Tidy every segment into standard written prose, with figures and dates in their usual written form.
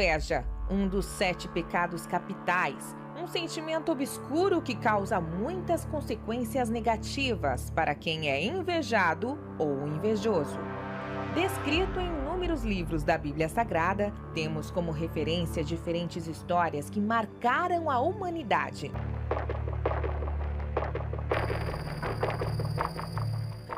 inveja, um dos 7 pecados capitais, um sentimento obscuro que causa muitas consequências negativas para quem é invejado ou invejoso. Descrito em inúmeros livros da Bíblia Sagrada, temos como referência diferentes histórias que marcaram a humanidade.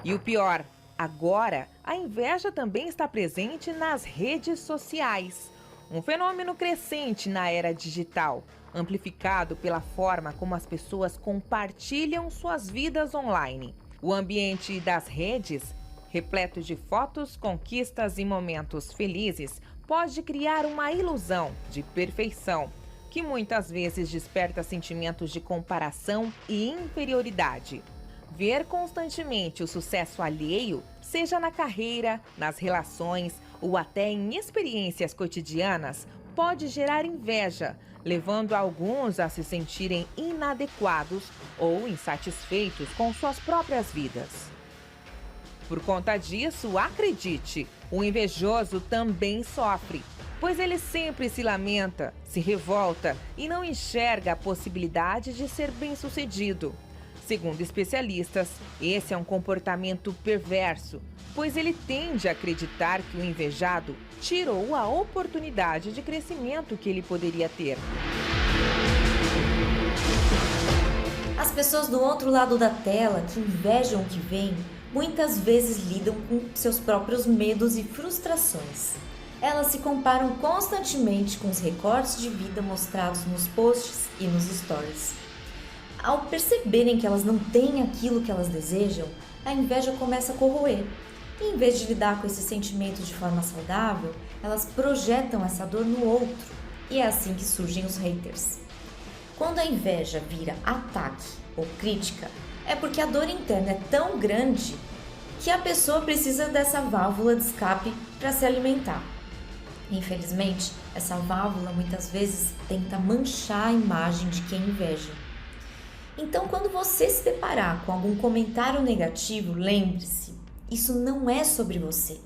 E o pior, agora a inveja também está presente nas redes sociais. Um fenômeno crescente na era digital, amplificado pela forma como as pessoas compartilham suas vidas online. O ambiente das redes, repleto de fotos, conquistas e momentos felizes, pode criar uma ilusão de perfeição, que muitas vezes desperta sentimentos de comparação e inferioridade. Ver constantemente o sucesso alheio, seja na carreira, nas relações ou até em experiências cotidianas, pode gerar inveja, levando alguns a se sentirem inadequados ou insatisfeitos com suas próprias vidas. Por conta disso, acredite, o invejoso também sofre, pois ele sempre se lamenta, se revolta e não enxerga a possibilidade de ser bem-sucedido. Segundo especialistas, esse é um comportamento perverso, pois ele tende a acreditar que o invejado tirou a oportunidade de crescimento que ele poderia ter. As pessoas do outro lado da tela que invejam o que vem, muitas vezes lidam com seus próprios medos e frustrações. Elas se comparam constantemente com os recortes de vida mostrados nos posts e nos stories. Ao perceberem que elas não têm aquilo que elas desejam, a inveja começa a corroer. E em vez de lidar com esse sentimento de forma saudável, elas projetam essa dor no outro. E é assim que surgem os haters. Quando a inveja vira ataque ou crítica, é porque a dor interna é tão grande que a pessoa precisa dessa válvula de escape para se alimentar. Infelizmente, essa válvula muitas vezes tenta manchar a imagem de quem inveja. Então, quando você se deparar com algum comentário negativo, lembre-se, isso não é sobre você,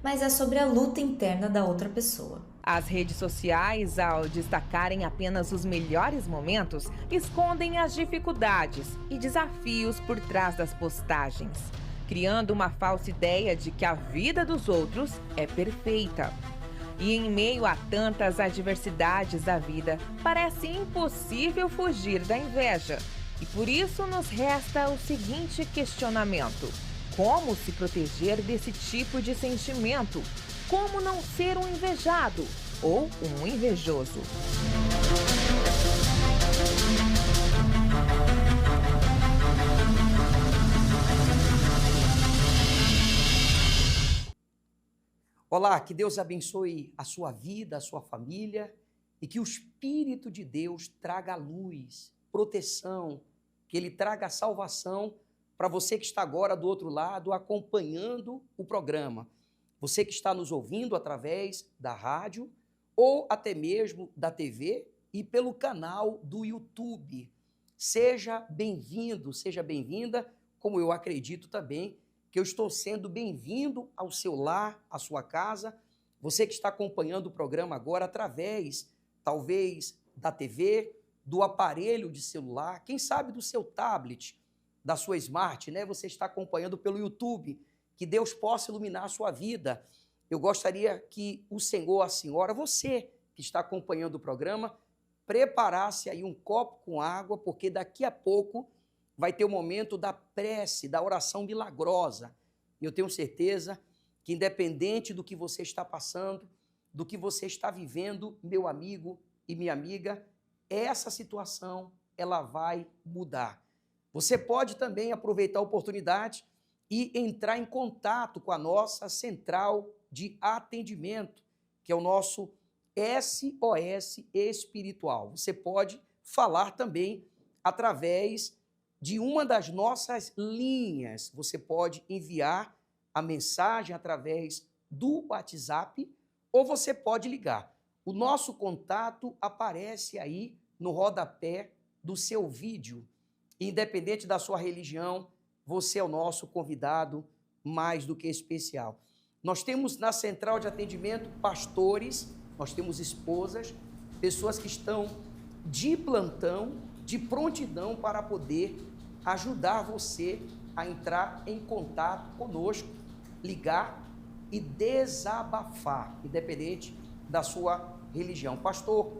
mas é sobre a luta interna da outra pessoa. As redes sociais, ao destacarem apenas os melhores momentos, escondem as dificuldades e desafios por trás das postagens, criando uma falsa ideia de que a vida dos outros é perfeita. E em meio a tantas adversidades da vida, parece impossível fugir da inveja. E por isso nos resta o seguinte questionamento: como se proteger desse tipo de sentimento? Como não ser um invejado ou um invejoso? Olá, que Deus abençoe a sua vida, a sua família e que o Espírito de Deus traga luz, proteção, que Ele traga salvação para você que está agora do outro lado acompanhando o programa. Você que está nos ouvindo através da rádio ou até mesmo da TV e pelo canal do YouTube. Seja bem-vindo, seja bem-vinda, como eu acredito também que eu estou sendo bem-vindo ao seu lar, à sua casa. Você que está acompanhando o programa agora através, talvez, da TV, do aparelho de celular, quem sabe do seu tablet, da sua smart, né? Você está acompanhando pelo YouTube. Que Deus possa iluminar a sua vida. Eu gostaria que o senhor, a senhora, você que está acompanhando o programa, preparasse aí um copo com água, porque daqui a pouco vai ter o momento da prece, da oração milagrosa. E eu tenho certeza que, independente do que você está passando, do que você está vivendo, meu amigo e minha amiga, essa situação ela vai mudar. Você pode também aproveitar a oportunidade e entrar em contato com a nossa central de atendimento, que é o nosso SOS Espiritual. Você pode falar também através de uma das nossas linhas. Você pode enviar a mensagem através do WhatsApp ou você pode ligar. O nosso contato aparece aí no rodapé do seu vídeo. Independente da sua religião, você é o nosso convidado mais do que especial. Nós temos na central de atendimento pastores nós temos esposas, pessoas que estão de plantão, de prontidão para poder ajudar você a entrar em contato conosco, ligar e desabafar, independente da sua religião. Pastor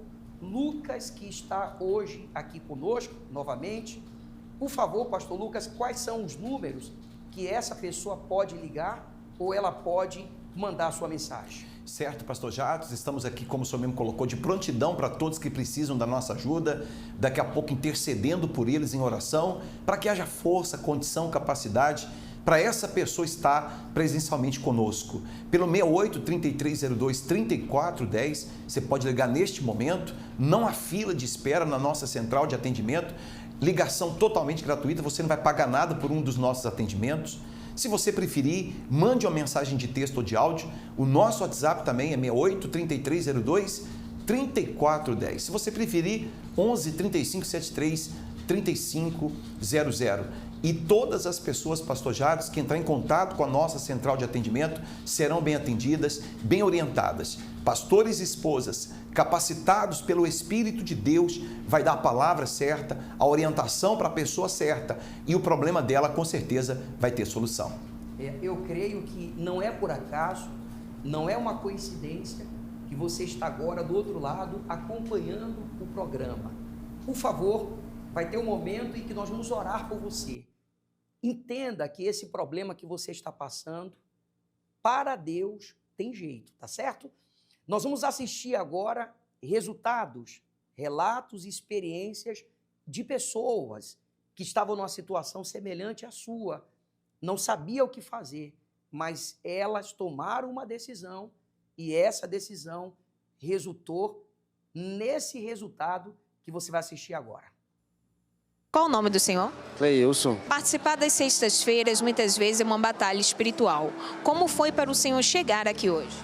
Lucas, que está hoje aqui conosco, novamente, por favor, pastor Lucas, quais são os números que essa pessoa pode ligar ou ela pode mandar a sua mensagem? Certo, pastor Jatos, estamos aqui, como o senhor mesmo colocou, de prontidão para todos que precisam da nossa ajuda, daqui a pouco intercedendo por eles em oração, para que haja força, condição, capacidade, para essa pessoa estar presencialmente conosco. Pelo 68 3302 3410, você pode ligar neste momento, não há fila de espera na nossa central de atendimento, ligação totalmente gratuita, você não vai pagar nada por um dos nossos atendimentos. Se você preferir, mande uma mensagem de texto ou de áudio. O nosso WhatsApp também é 68 3302 3410. Se você preferir, 11 35 73 3500. E todas as pessoas, pastor Jatos, que entrar em contato com a nossa central de atendimento serão bem atendidas, bem orientadas. Pastores e esposas capacitados pelo Espírito de Deus vai dar a palavra certa, a orientação para a pessoa certa e o problema dela com certeza vai ter solução. Eu creio que não é por acaso, não é uma coincidência que você está agora do outro lado acompanhando o programa. Por favor, vai ter um momento em que nós vamos orar por você. Entenda que esse problema que você está passando, para Deus, tem jeito, tá certo? Nós vamos assistir agora resultados, relatos e experiências de pessoas que estavam numa situação semelhante à sua, não sabia o que fazer, mas elas tomaram uma decisão e essa decisão resultou nesse resultado que você vai assistir agora. Qual o nome do senhor? Cleilson. Participar das sextas-feiras muitas vezes é uma batalha espiritual. Como foi para o senhor chegar aqui hoje?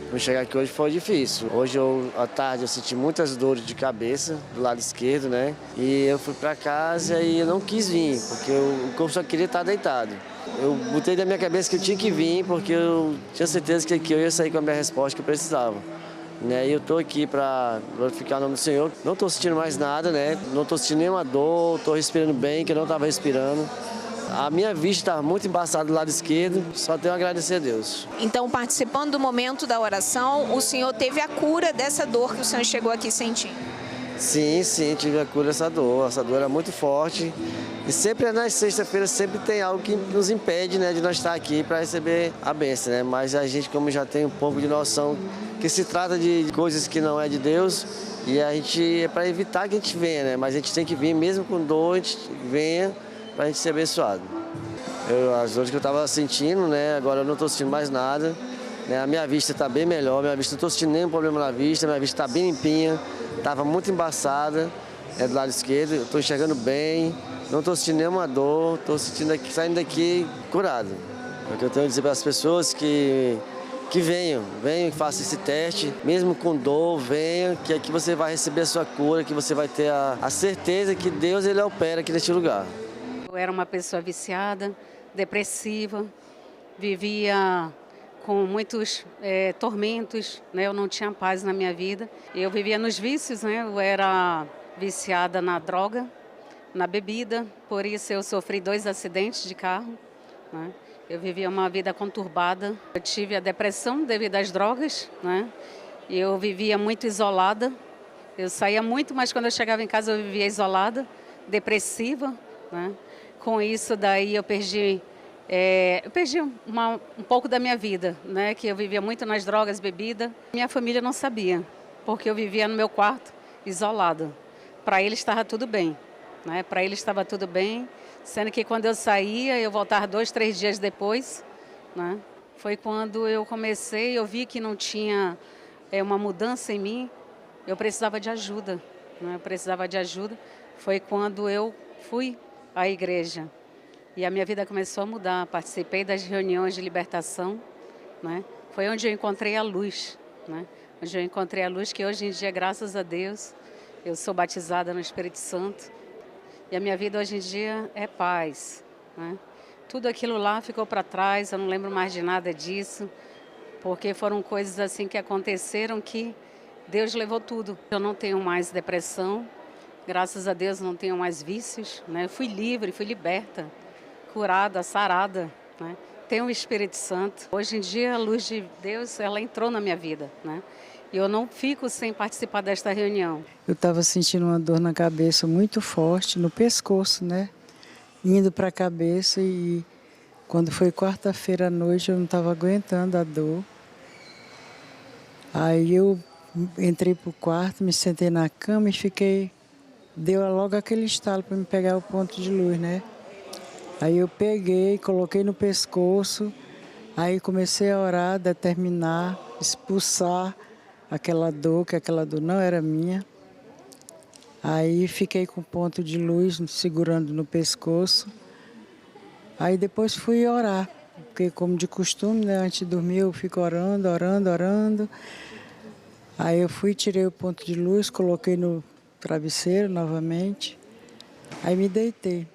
Para chegar aqui hoje foi difícil. Hoje, à tarde, eu senti muitas dores de cabeça do lado esquerdo, né? E eu fui para casa e eu não quis vir, porque o corpo só queria estar deitado. Eu botei na minha cabeça que eu tinha que vir, porque eu tinha certeza que eu ia sair com a minha resposta que eu precisava. E eu estou aqui para glorificar o nome do Senhor. Não estou sentindo mais nada, né? Não estou sentindo nenhuma dor, estou respirando bem, que eu não estava respirando. A minha vista está muito embaçada do lado esquerdo, só tenho a agradecer a Deus. Então, participando do momento da oração, o senhor teve a cura dessa dor que o senhor chegou aqui sentindo? Sim, tive a cura dessa dor. Essa dor era muito forte. E sempre nas sextas-feiras sempre tem algo que nos impede, né, de nós estar aqui para receber a bênção, né? Mas a gente, como já tem um pouco de noção que se trata de coisas que não é de Deus, e a gente é para evitar que a gente venha, né? Mas a gente tem que vir mesmo com dor, a gente venha para a gente ser abençoado. As dores que eu estava sentindo, né? Agora eu não estou sentindo mais nada, né? A minha vista está bem melhor, não estou sentindo nenhum problema na vista, minha vista está bem limpinha, estava muito embaçada, né, do lado esquerdo, estou enxergando bem, não estou sentindo nenhuma dor, estou saindo daqui curado. O que eu tenho a dizer para as pessoas que venham e façam esse teste, mesmo com dor, venham, que aqui você vai receber a sua cura, que você vai ter a certeza que Deus ele opera aqui neste lugar. Eu era uma pessoa viciada, depressiva, vivia com muitos tormentos, né? Eu não tinha paz na minha vida. Eu vivia nos vícios, né? Eu era viciada na droga, na bebida, por isso eu sofri 2 acidentes de carro, né? Eu vivia uma vida conturbada. Eu tive a depressão devido às drogas, né? Eu vivia muito isolada. Eu saía muito, mas quando eu chegava em casa eu vivia isolada, depressiva, né? Com isso daí eu perdi um pouco da minha vida, né? Que eu vivia muito nas drogas, bebida. Minha família não sabia, porque eu vivia no meu quarto, isolada. Para eles estava tudo bem, né? Para eles estava tudo bem, sendo que quando eu saía, eu voltava 2, 3 dias depois, né? Foi quando eu comecei, eu vi que não tinha uma mudança em mim, eu precisava de ajuda, né? Eu precisava de ajuda. Foi quando eu fui à igreja e a minha vida começou a mudar. Participei das reuniões de libertação, né? Foi onde eu encontrei a luz, né? Onde eu encontrei a luz que hoje em dia, graças a Deus, eu sou batizada no Espírito Santo e a minha vida hoje em dia é paz, né? Tudo aquilo lá ficou para trás, eu não lembro mais de nada disso. porque foram coisas assim que aconteceram que Deus levou tudo. Eu não tenho mais depressão, graças a Deus não tenho mais vícios, né? Fui livre, fui liberta, curada, sarada, né? Tenho o Espírito Santo. Hoje em dia a luz de Deus, ela entrou na minha vida, né? E eu não fico sem participar desta reunião. Eu estava sentindo uma dor na cabeça muito forte, no pescoço, né? Indo para a cabeça, e quando foi quarta-feira à noite eu não estava aguentando a dor. Aí eu entrei para o quarto, me sentei na cama e fiquei... Deu logo aquele estalo para me pegar o ponto de luz, né? Aí eu peguei, coloquei no pescoço, aí comecei a orar, determinar, expulsar aquela dor, que aquela dor não era minha. Aí fiquei com o ponto de luz segurando no pescoço. Aí depois fui orar, porque como de costume, né, antes de dormir eu fico orando, orando, orando. Aí eu fui, tirei o ponto de luz, coloquei no travesseiro novamente. Aí me deitei.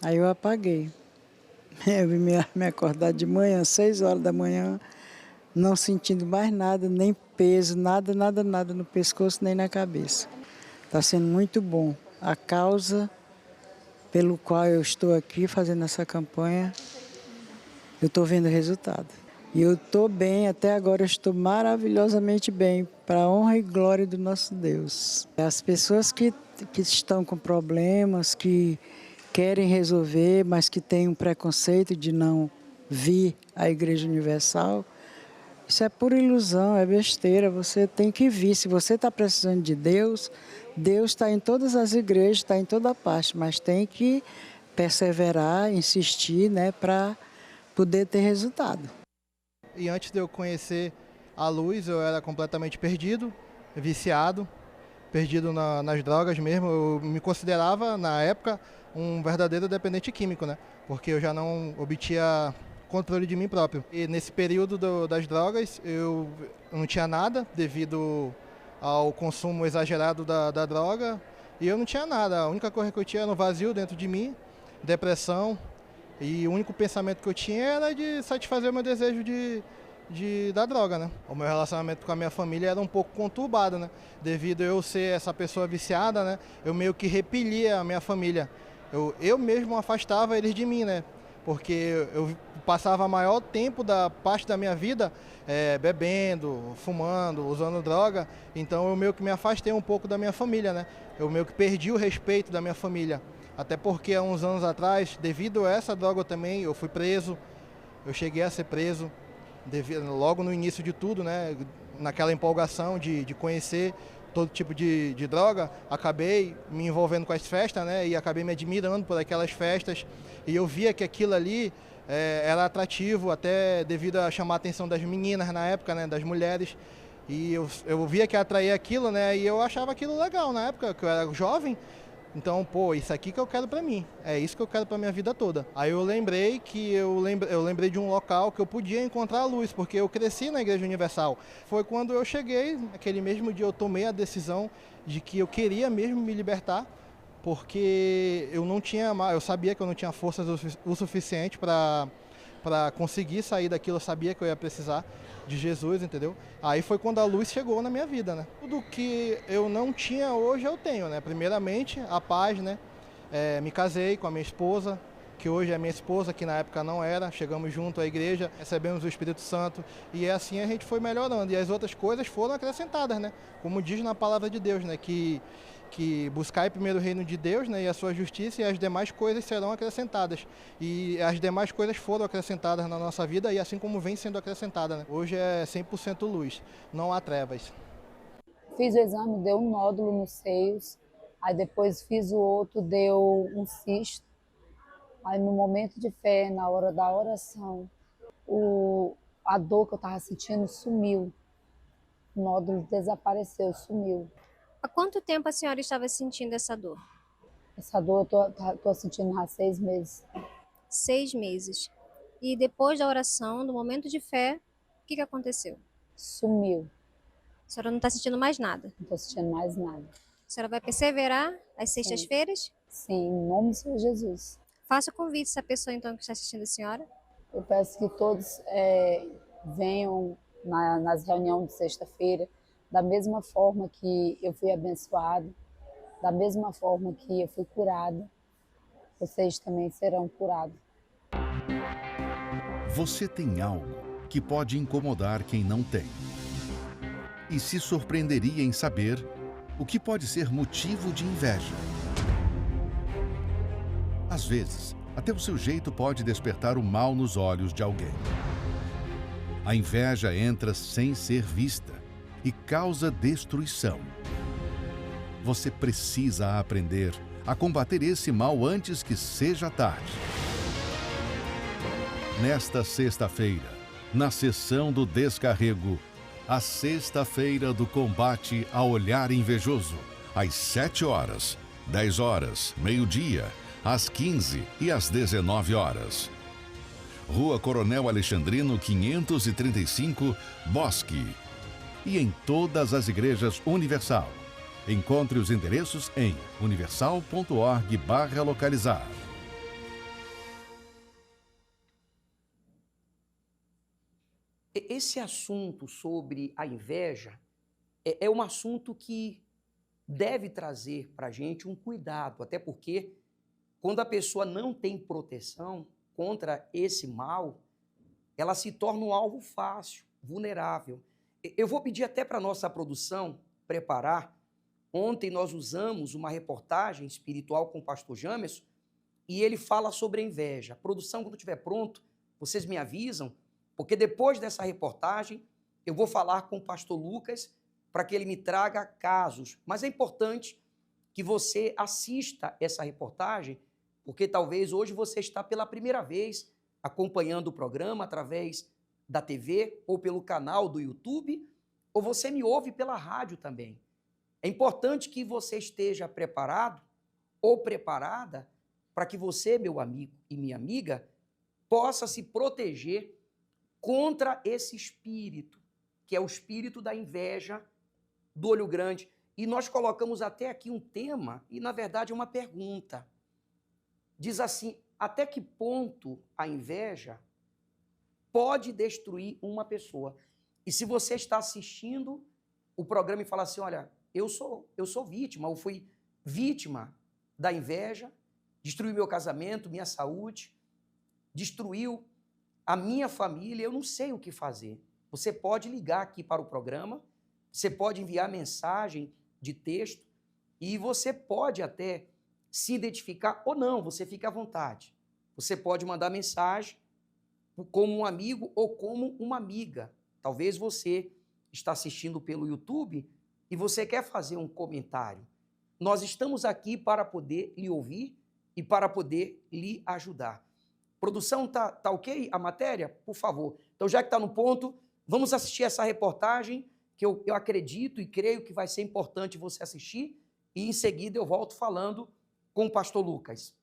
Aí eu apaguei. Eu vim me acordar de manhã, 6 horas da manhã, não sentindo mais nada, nem peso, nada, nada, nada no pescoço nem na cabeça. Está sendo muito bom. A causa pelo qual eu estou aqui fazendo essa campanha, eu estou vendo o resultado. E eu estou bem, até agora eu estou maravilhosamente bem, para a honra e glória do nosso Deus. As pessoas que estão com problemas, que querem resolver, mas que têm um preconceito de não vir à Igreja Universal, isso é pura ilusão, é besteira. Você tem que vir. Se você está precisando de Deus, Deus está em todas as igrejas, está em toda parte, mas tem que perseverar, insistir, né, para poder ter resultado. E antes de eu conhecer a luz, eu era completamente perdido, viciado, perdido nas drogas mesmo. Eu me considerava, na época, um verdadeiro dependente químico, né? Porque eu já não obtinha controle de mim próprio. E nesse período das drogas, eu não tinha nada devido ao consumo exagerado da droga, e eu não tinha nada. A única coisa que eu tinha era um vazio dentro de mim, depressão, e o único pensamento que eu tinha era de satisfazer o meu desejo da droga, né? O meu relacionamento com a minha família era um pouco conturbado, né? Devido a eu ser essa pessoa viciada, né? Eu meio que repelia a minha família. Eu mesmo afastava eles de mim, né? Porque eu passava a maior tempo da parte da minha vida bebendo, fumando, usando droga. Então eu meio que me afastei um pouco da minha família, né? Eu meio que perdi o respeito da minha família. Até porque há uns anos atrás, devido a essa droga também, eu fui preso. Eu cheguei a ser preso logo no início de tudo, né? Naquela empolgação de conhecer todo tipo de droga, acabei me envolvendo com as festas, né? E acabei me admirando por aquelas festas. E eu via que aquilo ali era atrativo, até devido a chamar a atenção das meninas na época, né? Das mulheres. E eu via que atraía aquilo, né? E eu achava aquilo legal na época, que eu era jovem. Então, pô, isso aqui que eu quero pra mim. É isso que eu quero pra minha vida toda. Aí eu lembrei eu lembrei de um local que eu podia encontrar a luz, porque eu cresci na Igreja Universal. Foi quando eu cheguei, naquele mesmo dia eu tomei a decisão de que eu queria mesmo me libertar, porque eu sabia que eu não tinha forças o suficiente para conseguir sair daquilo. Eu sabia que eu ia precisar de Jesus, entendeu? Aí foi quando a luz chegou na minha vida, né? Tudo que eu não tinha hoje eu tenho, né? Primeiramente, a paz, né? Me casei com a minha esposa, que hoje é minha esposa, que na época não era. Chegamos junto à igreja, recebemos o Espírito Santo, e assim a gente foi melhorando. E as outras coisas foram acrescentadas, né? Como diz na palavra de Deus, né? Que buscai primeiro o reino de Deus, né, e a sua justiça, e as demais coisas serão acrescentadas. E as demais coisas foram acrescentadas na nossa vida, e assim como vem sendo acrescentada, né? Hoje é 100% luz, não há trevas. Fiz o exame, deu um nódulo nos seios, aí depois fiz o outro, deu um cisto. Aí no momento de fé, na hora da oração, a dor que eu estava sentindo sumiu. O nódulo desapareceu, sumiu. Há quanto tempo a senhora estava sentindo essa dor? Essa dor eu tô sentindo há 6 meses. 6 meses. E depois da oração, no momento de fé, o que aconteceu? Sumiu. A senhora não está sentindo mais nada? Não estou sentindo mais nada. A senhora vai perseverar às sextas-feiras? Sim, em nome do Senhor Jesus. Faça o convite a essa pessoa então que está assistindo a senhora. Eu peço que todos venham nas reuniões de sexta-feira, da mesma forma que eu fui abençoado, da mesma forma que eu fui curada, vocês também serão curados. Você tem algo que pode incomodar quem não tem. E se surpreenderia em saber o que pode ser motivo de inveja. Às vezes, até o seu jeito pode despertar o mal nos olhos de alguém. A inveja entra sem ser vista e causa destruição. Você precisa aprender a combater esse mal antes que seja tarde. Nesta sexta-feira, na sessão do descarrego, a sexta-feira do combate ao olhar invejoso, às 7 horas, 10 horas, meio-dia, às 15 e às 19 horas. Rua Coronel Alexandrino 535, Bosque. E em todas as igrejas Universal. Encontre os endereços em universal.org/localizar. Esse assunto sobre a inveja é um assunto que deve trazer para a gente um cuidado, até porque quando a pessoa não tem proteção contra esse mal, ela se torna um alvo fácil, vulnerável. Eu vou pedir até para a nossa produção preparar. Ontem nós usamos uma reportagem espiritual com o pastor Jamerson e ele fala sobre a inveja. Produção, quando estiver pronto, vocês me avisam, porque depois dessa reportagem eu vou falar com o pastor Lucas para que ele me traga casos. Mas é importante que você assista essa reportagem, porque talvez hoje você está pela primeira vez acompanhando o programa através da TV ou pelo canal do YouTube, ou você me ouve pela rádio também. É importante que você esteja preparado ou preparada para que você, meu amigo e minha amiga, possa se proteger contra esse espírito, que é o espírito da inveja, do olho grande. E nós colocamos até aqui um tema e, na verdade, uma pergunta. Diz assim: até que ponto a inveja pode destruir uma pessoa? E se você está assistindo o programa e fala assim, olha, eu sou vítima, ou fui vítima da inveja, destruiu meu casamento, minha saúde, destruiu a minha família, eu não sei o que fazer. Você pode ligar aqui para o programa, você pode enviar mensagem de texto e você pode até se identificar ou não, você fica à vontade. Você pode mandar mensagem como um amigo ou como uma amiga. Talvez você está assistindo pelo YouTube e você quer fazer um comentário. Nós estamos aqui para poder lhe ouvir e para poder lhe ajudar. Produção, tá ok a matéria? Por favor. Então, já que está no ponto, vamos assistir essa reportagem que eu acredito e creio que vai ser importante você assistir e em seguida eu volto falando com o pastor Lucas.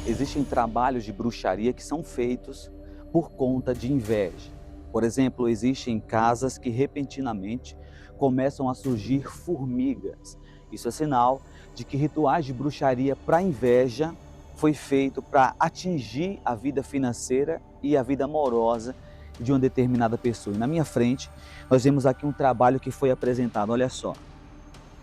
Existem trabalhos de bruxaria que são feitos por conta de inveja. Por exemplo, existem casas que repentinamente começam a surgir formigas. Isso é sinal de que rituais de bruxaria para inveja foi feito para atingir a vida financeira e a vida amorosa de uma determinada pessoa. E na minha frente, nós vemos aqui um trabalho que foi apresentado. Olha só,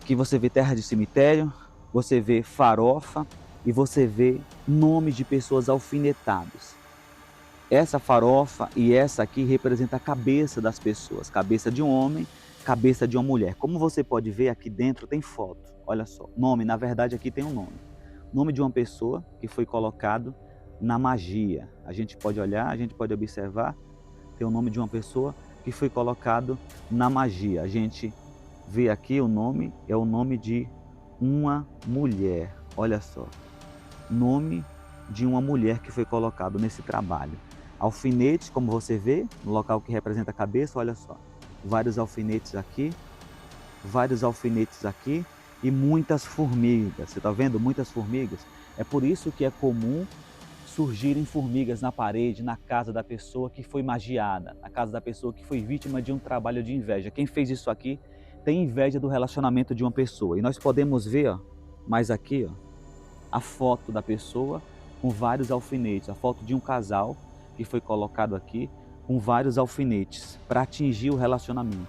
aqui você vê terra de cemitério, você vê farofa, e você vê nomes de pessoas alfinetadas. Essa farofa e essa aqui representa a cabeça das pessoas, cabeça de um homem, cabeça de uma mulher. Como você pode ver, aqui dentro tem foto, olha só, nome, na verdade aqui tem um nome. Nome de uma pessoa que foi colocado na magia. A gente pode olhar, a gente pode observar, tem o nome de uma pessoa que foi colocado na magia. A gente vê aqui o nome, é o nome de uma mulher, olha só. Nome de uma mulher que foi colocado nesse trabalho. Alfinetes, como você vê, no local que representa a cabeça, olha só. Vários alfinetes aqui e muitas formigas. Você está vendo? Muitas formigas. É por isso que é comum surgirem formigas na parede, na casa da pessoa que foi magiada, na casa da pessoa que foi vítima de um trabalho de inveja. Quem fez isso aqui tem inveja do relacionamento de uma pessoa. E nós podemos ver, ó, mais aqui, ó, a foto da pessoa com vários alfinetes, a foto de um casal que foi colocado aqui com vários alfinetes para atingir o relacionamento,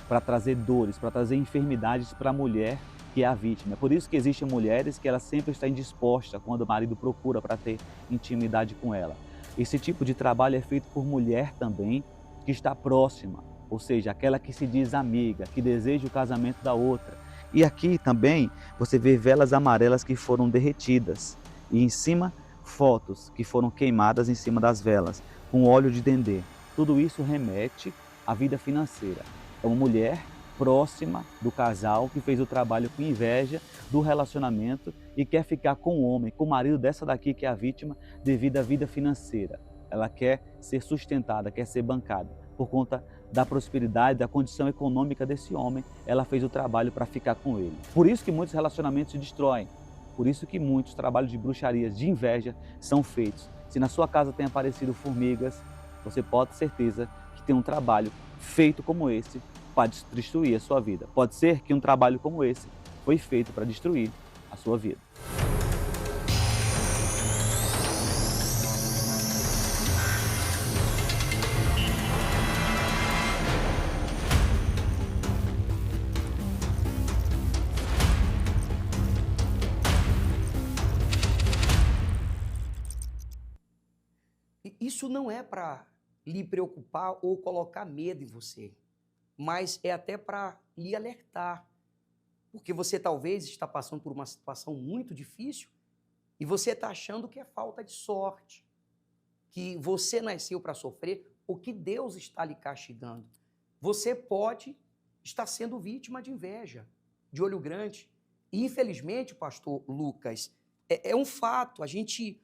para trazer dores, para trazer enfermidades para a mulher que é a vítima. É por isso que existem mulheres que ela sempre está indisposta quando o marido procura para ter intimidade com ela. Esse tipo de trabalho é feito por mulher também que está próxima, ou seja, aquela que se diz amiga, que deseja o casamento da outra. E aqui também você vê velas amarelas que foram derretidas e em cima fotos que foram queimadas em cima das velas com óleo de dendê. Tudo isso remete à vida financeira. É uma mulher próxima do casal que fez o trabalho com inveja do relacionamento e quer ficar com o homem, com o marido dessa daqui que é a vítima devido à vida financeira. Ela quer ser sustentada, quer ser bancada. Por conta da prosperidade, da condição econômica desse homem, ela fez o trabalho para ficar com ele. Por isso que muitos relacionamentos se destroem. Por isso que muitos trabalhos de bruxarias, de inveja, são feitos. Se na sua casa tem aparecido formigas, você pode ter certeza que tem um trabalho feito como esse para destruir a sua vida. Pode ser que um trabalho como esse foi feito para destruir a sua vida. Isso não é para lhe preocupar ou colocar medo em você, mas é até para lhe alertar, porque você talvez está passando por uma situação muito difícil e você está achando que é falta de sorte, que você nasceu para sofrer ou que Deus está lhe castigando. Você pode estar sendo vítima de inveja, de olho grande. E infelizmente, pastor Lucas, é um fato, a gente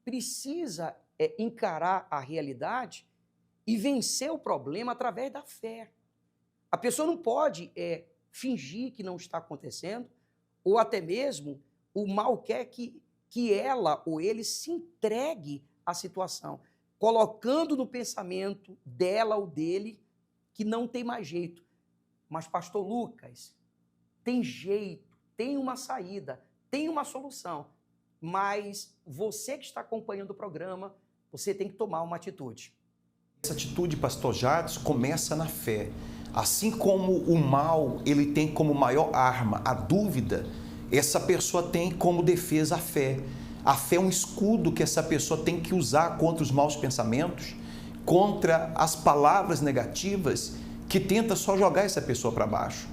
precisa encarar a realidade e vencer o problema através da fé. A pessoa não pode fingir que não está acontecendo, ou até mesmo o mal quer que ela ou ele se entregue à situação, colocando no pensamento dela ou dele que não tem mais jeito. Mas, pastor Lucas, tem jeito, tem uma saída, tem uma solução. Mas você que está acompanhando o programa, você tem que tomar uma atitude. Essa atitude, pastor Jadson, começa na fé. Assim como o mal, ele tem como maior arma a dúvida, essa pessoa tem como defesa a fé. A fé é um escudo que essa pessoa tem que usar contra os maus pensamentos, contra as palavras negativas que tenta só jogar essa pessoa para baixo.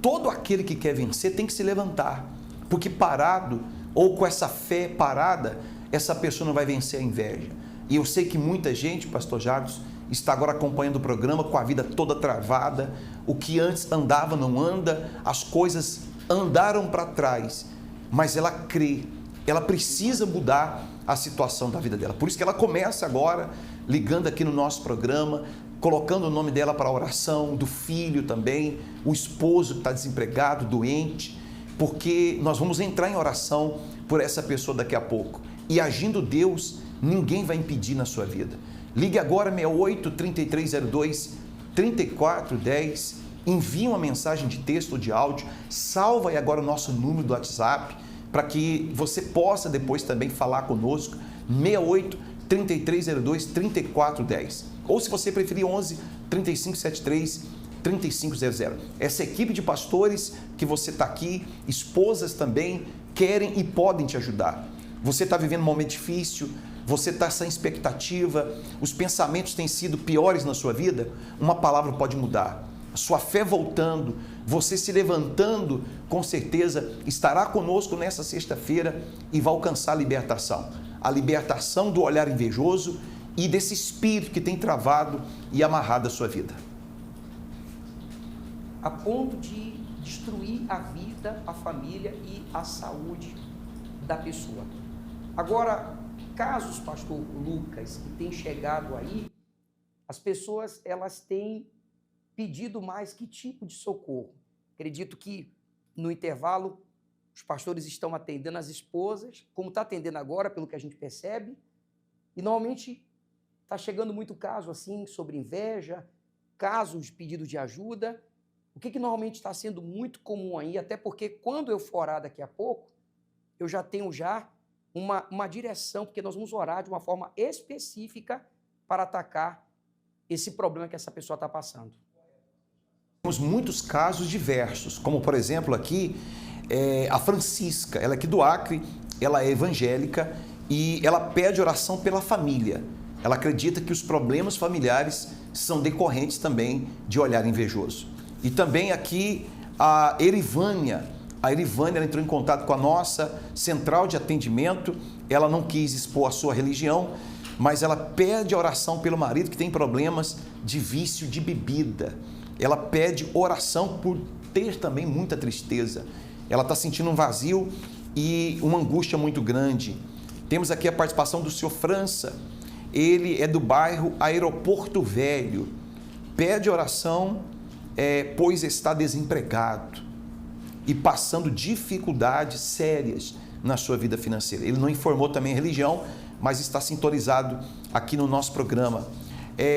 Todo aquele que quer vencer tem que se levantar, porque parado ou com essa fé parada, essa pessoa não vai vencer a inveja. E eu sei que muita gente, pastor Jadson, está agora acompanhando o programa com a vida toda travada, o que antes andava não anda, as coisas andaram para trás, mas ela crê, ela precisa mudar a situação da vida dela. Por isso que ela começa agora, ligando aqui no nosso programa, colocando o nome dela para a oração, do filho também, o esposo que está desempregado, doente, porque nós vamos entrar em oração por essa pessoa daqui a pouco. E agindo Deus, ninguém vai impedir na sua vida. Ligue agora 68 3302 3410, envie uma mensagem de texto ou de áudio, salva aí agora o nosso número do WhatsApp, para que você possa depois também falar conosco, 68 3302 3410. Ou se você preferir, 11 3573 3500. Essa equipe de pastores que você está aqui, esposas também, querem e podem te ajudar. Você está vivendo um momento difícil, você está sem expectativa, os pensamentos têm sido piores na sua vida, uma palavra pode mudar. A sua fé voltando, você se levantando, com certeza estará conosco nessa sexta-feira e vai alcançar a libertação do olhar invejoso e desse espírito que tem travado e amarrado a sua vida. A ponto de destruir a vida, a família e a saúde da pessoa. Agora, casos, pastor Lucas, que tem chegado aí, as pessoas elas têm pedido mais que tipo de socorro? Acredito que no intervalo os pastores estão atendendo as esposas, como está atendendo agora, pelo que a gente percebe, e normalmente está chegando muito caso assim sobre inveja, casos de pedido de ajuda. O que normalmente está sendo muito comum aí, até porque quando eu for orar daqui a pouco, eu já tenho uma direção, porque nós vamos orar de uma forma específica para atacar esse problema que essa pessoa está passando. Temos muitos casos diversos, como por exemplo aqui a Francisca, ela é aqui do Acre, ela é evangélica e ela pede oração pela família. Ela acredita que os problemas familiares são decorrentes também de olhar invejoso. E também aqui a Erivânia. A Erivânia ela entrou em contato com a nossa central de atendimento. Ela não quis expor a sua religião, mas ela pede oração pelo marido que tem problemas de vício de bebida. Ela pede oração por ter também muita tristeza. Ela está sentindo um vazio e uma angústia muito grande. Temos aqui a participação do senhor França. Ele é do bairro Aeroporto Velho. Pede oração, pois está desempregado e passando dificuldades sérias na sua vida financeira. Ele não informou também a religião, mas está sintonizado aqui no nosso programa.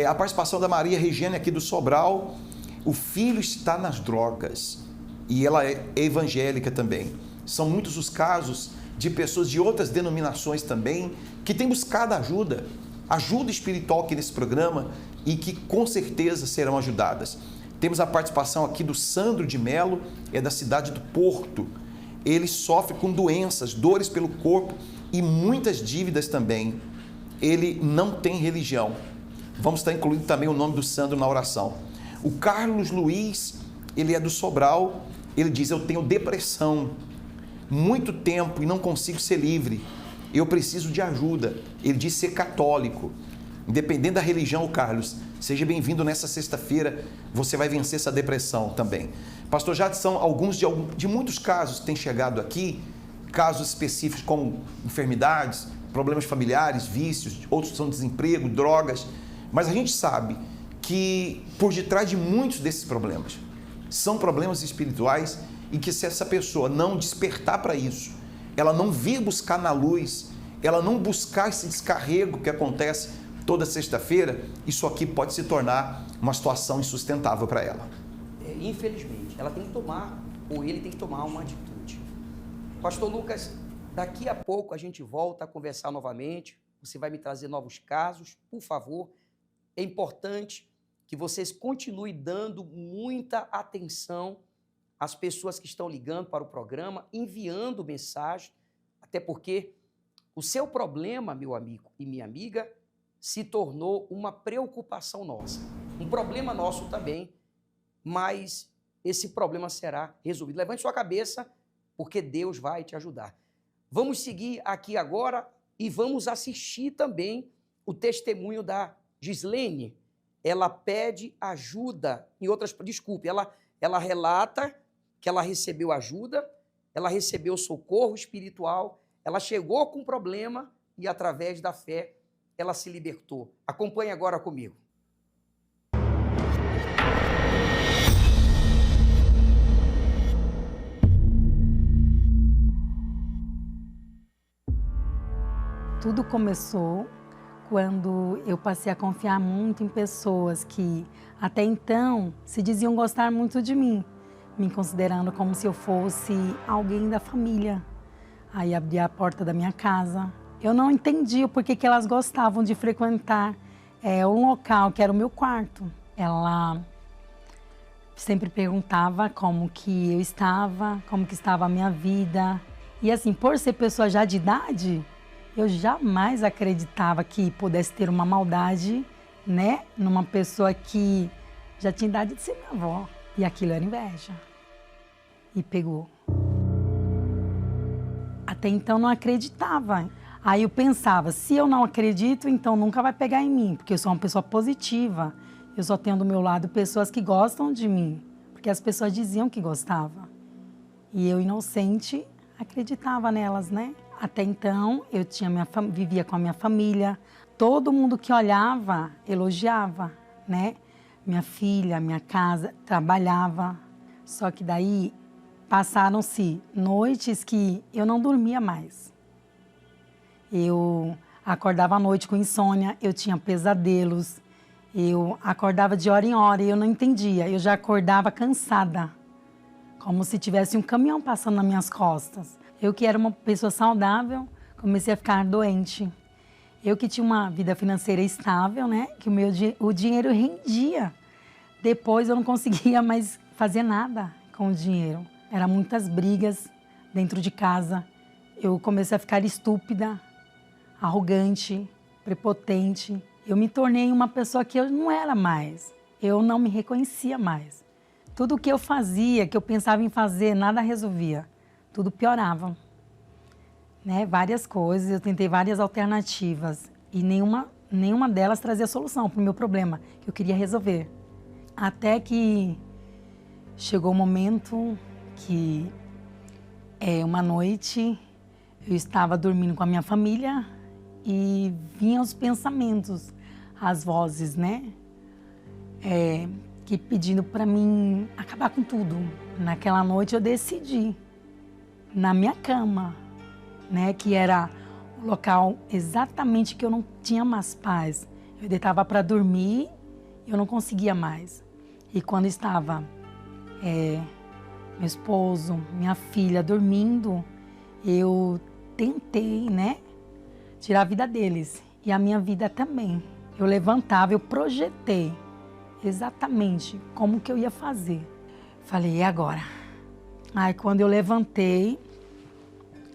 A participação da Maria Regiane aqui do Sobral. O filho está nas drogas e ela é evangélica também. São muitos os casos de pessoas de outras denominações também que têm buscado ajuda espiritual aqui nesse programa e que com certeza serão ajudadas. Temos a participação aqui do Sandro de Melo, é da cidade do Porto. Ele sofre com doenças, dores pelo corpo e muitas dívidas também. Ele não tem religião. Vamos estar incluindo também o nome do Sandro na oração. O Carlos Luiz, ele é do Sobral, ele diz: eu tenho depressão, muito tempo e não consigo ser livre. Eu preciso de ajuda. Ele diz ser católico. Independente da religião, Carlos, seja bem-vindo nessa sexta-feira, você vai vencer essa depressão também. Pastor Jade, são alguns de muitos casos que têm chegado aqui, casos específicos como enfermidades, problemas familiares, vícios, outros são desemprego, drogas, mas a gente sabe que por detrás de muitos desses problemas são problemas espirituais e que se essa pessoa não despertar para isso, ela não vir buscar na luz, ela não buscar esse descarrego que acontece toda sexta-feira, isso aqui pode se tornar uma situação insustentável para ela. Infelizmente, ela tem que tomar, ou ele tem que tomar uma atitude. Pastor Lucas, daqui a pouco a gente volta a conversar novamente, você vai me trazer novos casos, por favor. É importante que vocês continuem dando muita atenção às pessoas que estão ligando para o programa, enviando mensagem, até porque o seu problema, meu amigo e minha amiga, se tornou uma preocupação nossa. Um problema nosso também, mas esse problema será resolvido. Levante sua cabeça, porque Deus vai te ajudar. Vamos seguir aqui agora e vamos assistir também o testemunho da Gislene. Ela pede ajuda, ela relata que ela recebeu ajuda, ela recebeu socorro espiritual, ela chegou com um problema e através da fé ela se libertou. Acompanhe agora comigo. Tudo começou quando eu passei a confiar muito em pessoas que até então se diziam gostar muito de mim, me considerando como se eu fosse alguém da família. Aí abri a porta da minha casa. Eu não entendi o porquê que elas gostavam de frequentar um local que era o meu quarto. Ela sempre perguntava como que eu estava, como que estava a minha vida. E assim, por ser pessoa já de idade, eu jamais acreditava que pudesse ter uma maldade, né, numa pessoa que já tinha idade de ser minha avó. E aquilo era inveja. E pegou. Até então não acreditava. Aí eu pensava, se eu não acredito, então nunca vai pegar em mim, porque eu sou uma pessoa positiva. Eu só tenho do meu lado pessoas que gostam de mim, porque as pessoas diziam que gostavam. E eu, inocente, acreditava nelas, né? Até então, eu vivia com a minha família. Todo mundo que olhava, elogiava, né? Minha filha, minha casa, trabalhava. Só que daí passaram-se noites que eu não dormia mais. Eu acordava à noite com insônia, eu tinha pesadelos, eu acordava de hora em hora e eu não entendia. Eu já acordava cansada, como se tivesse um caminhão passando nas minhas costas. Eu que era uma pessoa saudável, comecei a ficar doente. Eu que tinha uma vida financeira estável, né? Que o dinheiro rendia. Depois eu não conseguia mais fazer nada com o dinheiro. Eram muitas brigas dentro de casa. Eu comecei a ficar estúpida, arrogante, prepotente. Eu me tornei uma pessoa que eu não era mais. Eu não me reconhecia mais. Tudo que eu fazia, que eu pensava em fazer, nada resolvia. Tudo piorava. Né? Várias coisas, eu tentei várias alternativas e nenhuma delas trazia solução para o meu problema, que eu queria resolver. Até que chegou o momento que, uma noite, eu estava dormindo com a minha família e vinham os pensamentos, as vozes, né? Que pedindo para mim acabar com tudo. Naquela noite eu decidi, na minha cama, né, que era o local exatamente que eu não tinha mais paz. Eu deitava para dormir, eu não conseguia mais. E quando estava meu esposo, minha filha dormindo, eu tentei, né, tirar a vida deles e a minha vida também. Eu levantava, eu projetei exatamente como que eu ia fazer. Falei, e agora? Aí quando eu levantei,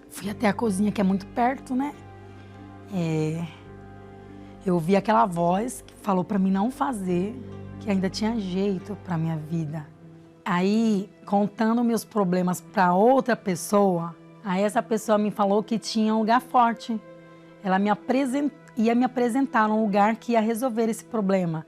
fui até a cozinha, que é muito perto, né? Eu ouvi aquela voz que falou para mim não fazer, que ainda tinha jeito para minha vida. Aí, contando meus problemas para outra pessoa, aí essa pessoa me falou que tinha um lugar forte. Ela ia me apresentar um lugar que ia resolver esse problema,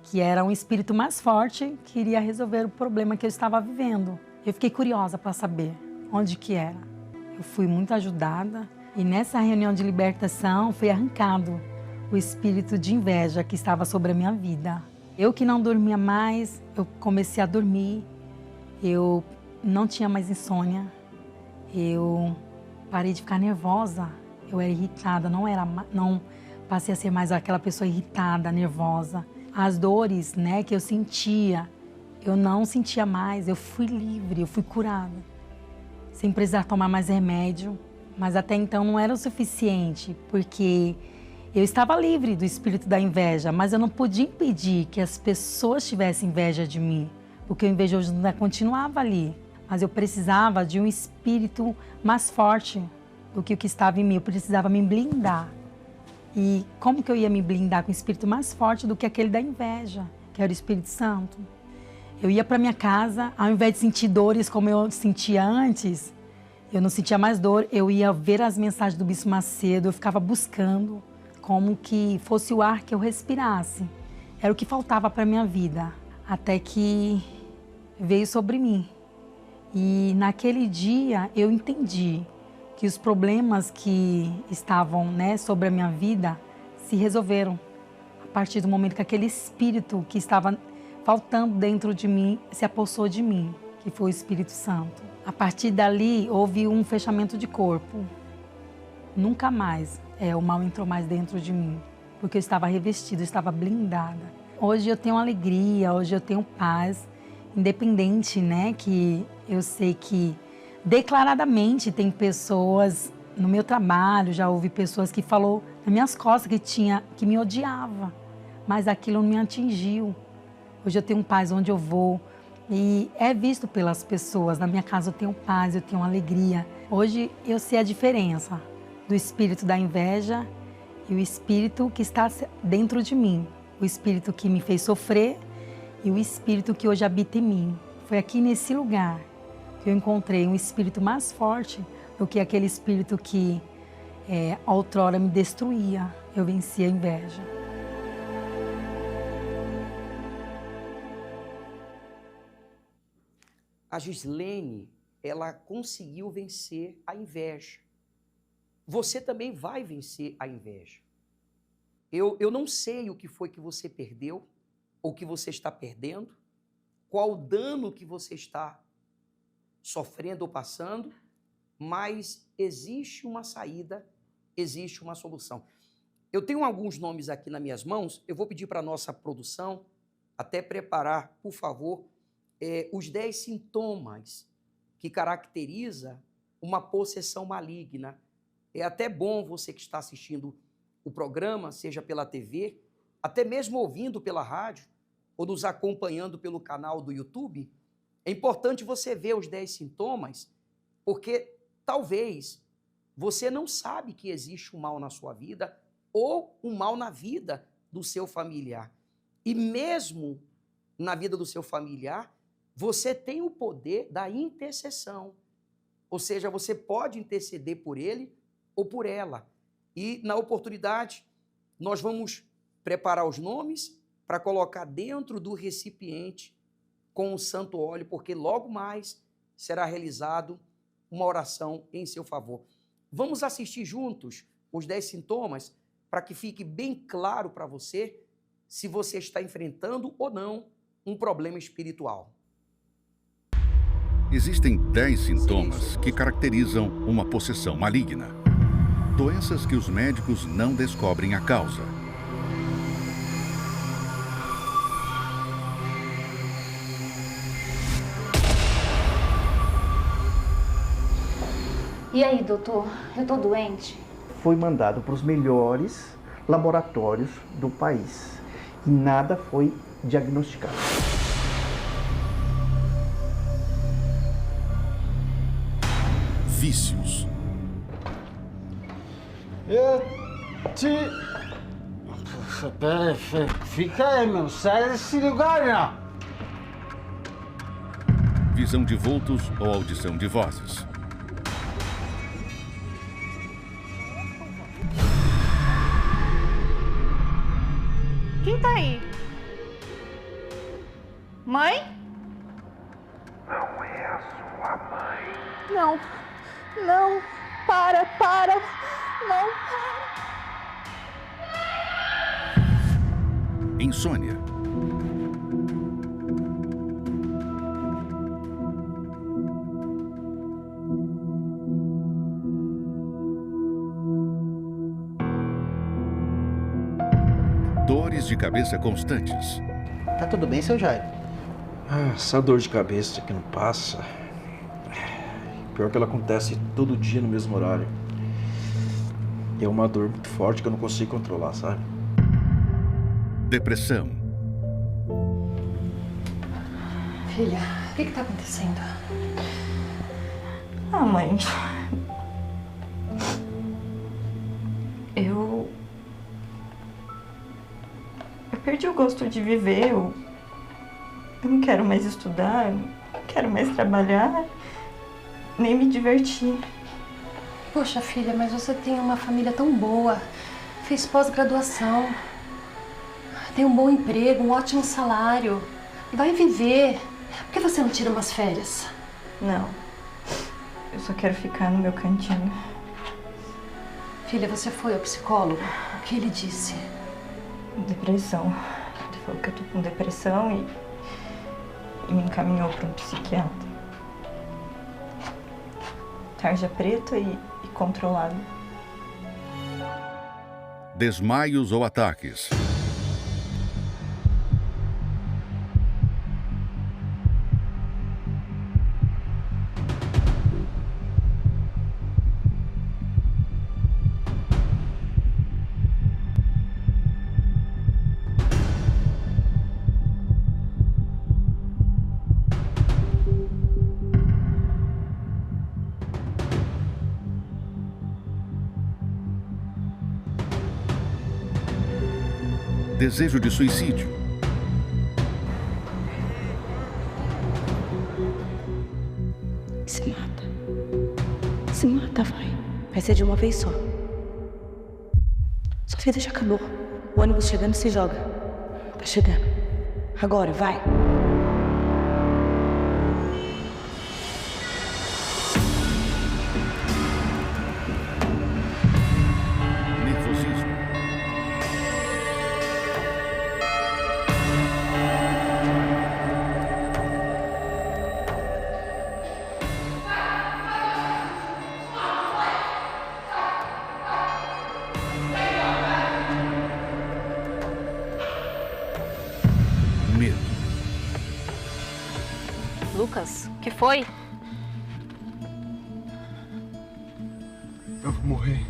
que era um espírito mais forte que iria resolver o problema que eu estava vivendo. Eu fiquei curiosa para saber onde que era. Eu fui muito ajudada e nessa reunião de libertação foi arrancado o espírito de inveja que estava sobre a minha vida. Eu que não dormia mais, eu comecei a dormir, eu não tinha mais insônia, eu parei de ficar nervosa, eu era irritada, não passei a ser mais aquela pessoa irritada, nervosa. As dores, né, que eu sentia, eu não sentia mais, eu fui livre, eu fui curada. Sem precisar tomar mais remédio, mas até então não era o suficiente, porque eu estava livre do espírito da inveja, mas eu não podia impedir que as pessoas tivessem inveja de mim, porque o invejoso ainda continuava ali, mas eu precisava de um espírito mais forte do que o que estava em mim, eu precisava me blindar. E como que eu ia me blindar com um espírito mais forte do que aquele da inveja, que era o Espírito Santo? Eu ia para minha casa, ao invés de sentir dores como eu sentia antes, eu não sentia mais dor, eu ia ver as mensagens do Bispo Macedo, eu ficava buscando como que fosse o ar que eu respirasse. Era o que faltava para a minha vida, até que veio sobre mim. E naquele dia eu entendi que os problemas que estavam, né, sobre a minha vida se resolveram a partir do momento que aquele espírito que estava faltando dentro de mim se apossou de mim, que foi o Espírito Santo. A partir dali houve um fechamento de corpo. Nunca mais o mal entrou mais dentro de mim, porque eu estava revestida, eu estava blindada. Hoje eu tenho alegria, hoje eu tenho paz, independente, né, que eu sei que declaradamente tem pessoas no meu trabalho, já houve pessoas que falou nas minhas costas que me odiava, mas aquilo não me atingiu. Hoje eu tenho paz onde eu vou e é visto pelas pessoas. Na minha casa eu tenho paz, eu tenho alegria. Hoje eu sei a diferença do espírito da inveja e o espírito que está dentro de mim. O espírito que me fez sofrer e o espírito que hoje habita em mim. Foi aqui nesse lugar que eu encontrei um espírito mais forte do que aquele espírito que outrora me destruía. Eu venci a inveja. A Gislene, ela conseguiu vencer a inveja. Você também vai vencer a inveja. Eu não sei o que foi que você perdeu, ou que você está perdendo, qual o dano que você está sofrendo ou passando, mas existe uma saída, existe uma solução. Eu tenho alguns nomes aqui nas minhas mãos, eu vou pedir para a nossa produção até preparar, por favor, os 10 sintomas que caracteriza uma possessão maligna. É até bom você que está assistindo o programa, seja pela TV, até mesmo ouvindo pela rádio, ou nos acompanhando pelo canal do YouTube, é importante você ver os 10 sintomas, porque talvez você não sabe que existe um mal na sua vida ou um mal na vida do seu familiar. E mesmo na vida do seu familiar, você tem o poder da intercessão. Ou seja, você pode interceder por ele ou por ela. E na oportunidade, nós vamos preparar os nomes para colocar dentro do recipiente com o santo óleo, porque logo mais será realizado uma oração em seu favor. Vamos assistir juntos os 10 sintomas para que fique bem claro para você se você está enfrentando ou não um problema espiritual. Existem 10 sintomas que caracterizam uma possessão maligna. Doenças que os médicos não descobrem a causa. E aí, doutor? Eu tô doente? Foi mandado para os melhores laboratórios do país e nada foi diagnosticado. Vícios. Pera, fica aí, meu. Sai desse lugar, não. Visão de vultos ou audição de vozes. Quem tá aí? Mãe? Não é a sua mãe. Não. Não. Para. Não. Insônia. Dores de cabeça constantes. Tá tudo bem, seu Jairo? Essa dor de cabeça que não passa. Pior que ela acontece todo dia no mesmo horário. E é uma dor muito forte que eu não consigo controlar, sabe? Depressão. Filha, o que tá acontecendo? Mãe. Eu perdi o gosto de viver. Eu não quero mais estudar, não quero mais trabalhar, nem me divertir. Poxa, filha, mas você tem uma família tão boa, fez pós-graduação, tem um bom emprego, um ótimo salário, vai viver. Por que você não tira umas férias? Não, eu só quero ficar no meu cantinho. Filha, você foi ao psicólogo? O que ele disse? Depressão. Ele falou que eu tô com depressão e me encaminhou para um psiquiatra. Tarja preta e controlado. Desmaios ou ataques. Desejo de suicídio. Se mata. Se mata, vai. Vai ser de uma vez só. Sua vida já acabou. O ônibus chegando, se joga. Tá chegando. Agora, vai. Lucas, o que foi? Eu vou morrer.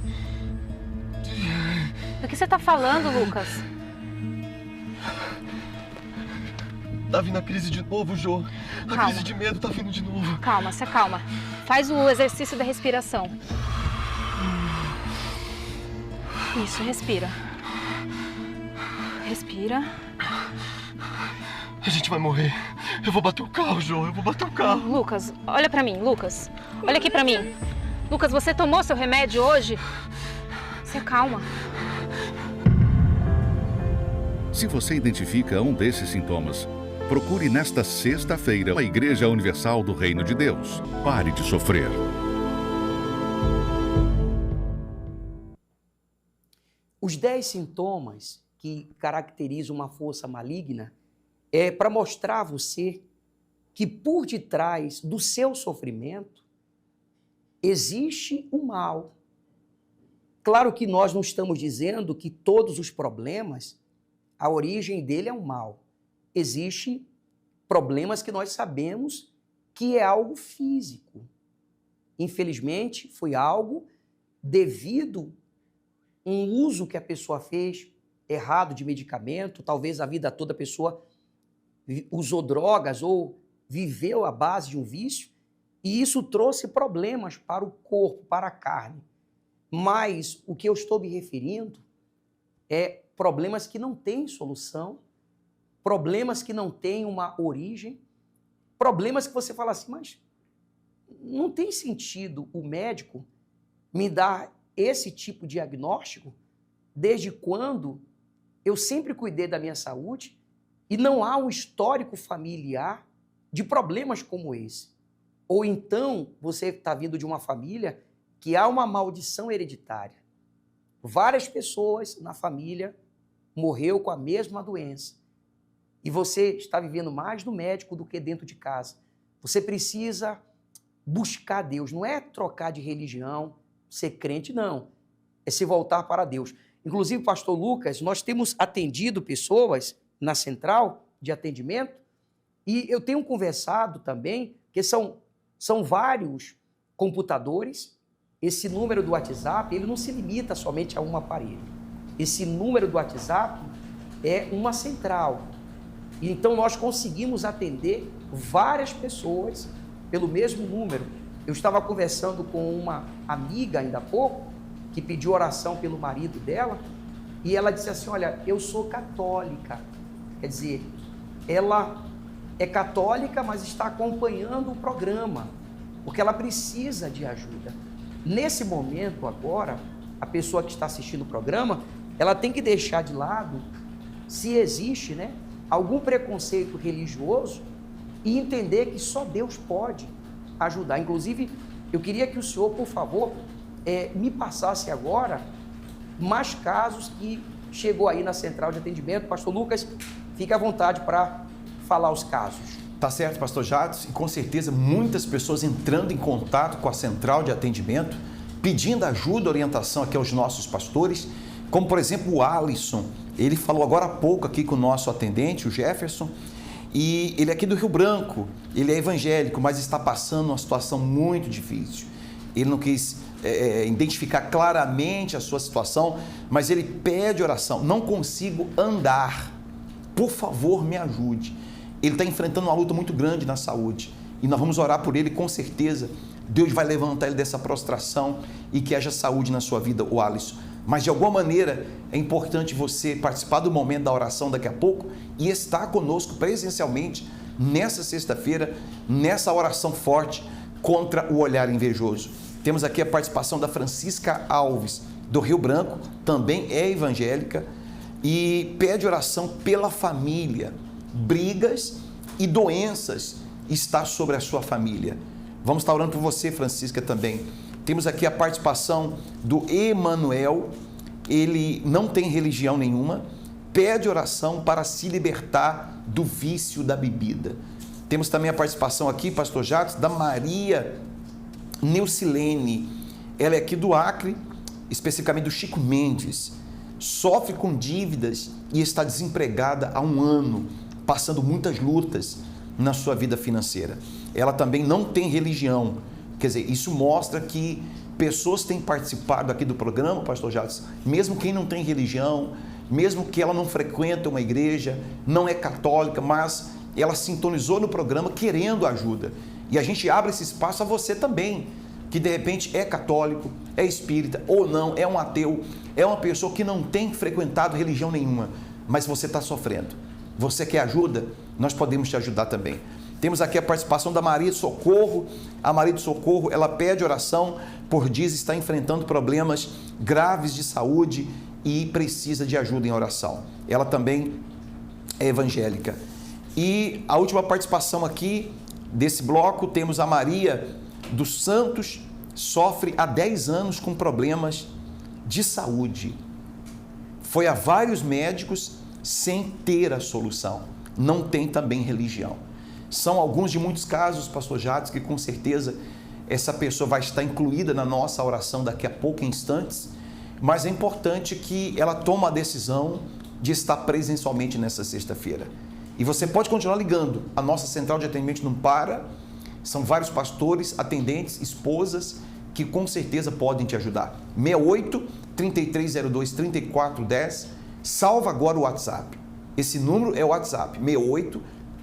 Do que você tá falando, Lucas? Tá vindo a crise de novo, Jô. A crise de medo tá vindo de novo. Calma, se acalma. Faz o exercício da respiração. Isso, respira. Respira. A gente vai morrer. Eu vou bater o carro, Jô. Eu vou bater o carro. Lucas, olha pra mim, Lucas. Olha aqui pra mim. Lucas, você tomou seu remédio hoje? Se acalma. Se você identifica um desses sintomas, procure nesta sexta-feira a Igreja Universal do Reino de Deus. Pare de sofrer. Os 10 sintomas que caracterizam uma força maligna é para mostrar a você que por detrás do seu sofrimento existe um mal. Claro que nós não estamos dizendo que todos os problemas, a origem dele é um mal. Existem problemas que nós sabemos que é algo físico. Infelizmente, foi algo devido a um uso que a pessoa fez errado de medicamento, talvez a vida toda a pessoa usou drogas ou viveu à base de um vício, e isso trouxe problemas para o corpo, para a carne. Mas o que eu estou me referindo é problemas que não têm solução, problemas que não têm uma origem, problemas que você fala assim, mas não tem sentido o médico me dar esse tipo de diagnóstico desde quando eu sempre cuidei da minha saúde e não há um histórico familiar de problemas como esse. Ou então você está vindo de uma família que há uma maldição hereditária. Várias pessoas na família morreu com a mesma doença. E você está vivendo mais no médico do que dentro de casa. Você precisa buscar Deus. Não é trocar de religião, ser crente, não. É se voltar para Deus. Inclusive, pastor Lucas, nós temos atendido pessoas na central de atendimento e eu tenho conversado também, que são vários computadores. Esse número do WhatsApp, ele não se limita somente a um aparelho. Esse número do WhatsApp é uma central. Então, nós conseguimos atender várias pessoas pelo mesmo número. Eu estava conversando com uma amiga ainda há pouco, que pediu oração pelo marido dela, e ela disse assim, olha, eu sou católica. Quer dizer, ela é católica, mas está acompanhando o programa, porque ela precisa de ajuda. Nesse momento agora, a pessoa que está assistindo o programa, ela tem que deixar de lado se existe, né, algum preconceito religioso e entender que só Deus pode ajudar. Inclusive, eu queria que o senhor, por favor, me passasse agora mais casos que chegou aí na central de atendimento. Pastor Lucas, fique à vontade para falar os casos. Tá certo, pastor Jadson, e com certeza muitas pessoas entrando em contato com a central de atendimento, pedindo ajuda, orientação aqui aos nossos pastores, como por exemplo o Alisson. Ele falou agora há pouco aqui com o nosso atendente, o Jefferson, e ele é aqui do Rio Branco, ele é evangélico, mas está passando uma situação muito difícil. Ele não quis identificar claramente a sua situação, mas ele pede oração. Não consigo andar, por favor, me ajude. Ele está enfrentando uma luta muito grande na saúde e nós vamos orar por ele, com certeza. Deus vai levantar ele dessa prostração e que haja saúde na sua vida, o Alisson. Mas de alguma maneira é importante você participar do momento da oração daqui a pouco e estar conosco presencialmente nessa sexta-feira, nessa oração forte contra o olhar invejoso. Temos aqui a participação da Francisca Alves, do Rio Branco, também é evangélica e pede oração pela família. Brigas e doenças está sobre a sua família. Vamos estar orando por você, Francisca, também. Temos aqui a participação do Emanuel, ele não tem religião nenhuma, pede oração para se libertar do vício da bebida. Temos também a participação aqui, pastor Jacques, da Maria Neucilene. Ela é aqui do Acre, especificamente do Chico Mendes. Sofre com dívidas e está desempregada há um ano, passando muitas lutas. na sua vida financeira. Ela também não tem religião. Quer dizer, isso mostra que pessoas têm participado aqui do programa, pastor Jadson, mesmo quem não tem religião, mesmo que ela não frequenta uma igreja, não é católica, mas ela sintonizou no programa querendo ajuda. E a gente abre esse espaço a você também, que de repente é católico, é espírita ou não, é um ateu, é uma pessoa que não tem frequentado religião nenhuma, mas você está sofrendo. Você quer ajuda? Nós podemos te ajudar também. Temos aqui a participação da Maria de Socorro. A Maria de Socorro, ela pede oração por dias está enfrentando problemas graves de saúde e precisa de ajuda em oração. Ela também é evangélica. E a última participação aqui desse bloco, temos a Maria dos Santos, sofre há 10 anos com problemas de saúde. Foi a vários médicos sem ter a solução. Não tem também religião. São alguns de muitos casos, pastor Jadson, que com certeza essa pessoa vai estar incluída na nossa oração daqui a pouco, em instantes, mas é importante que ela tome a decisão de estar presencialmente nessa sexta-feira. E você pode continuar ligando. A nossa central de atendimento não para. São vários pastores, atendentes, esposas, que com certeza podem te ajudar. 68-3302-3410. Salva agora o WhatsApp. Esse número é o WhatsApp.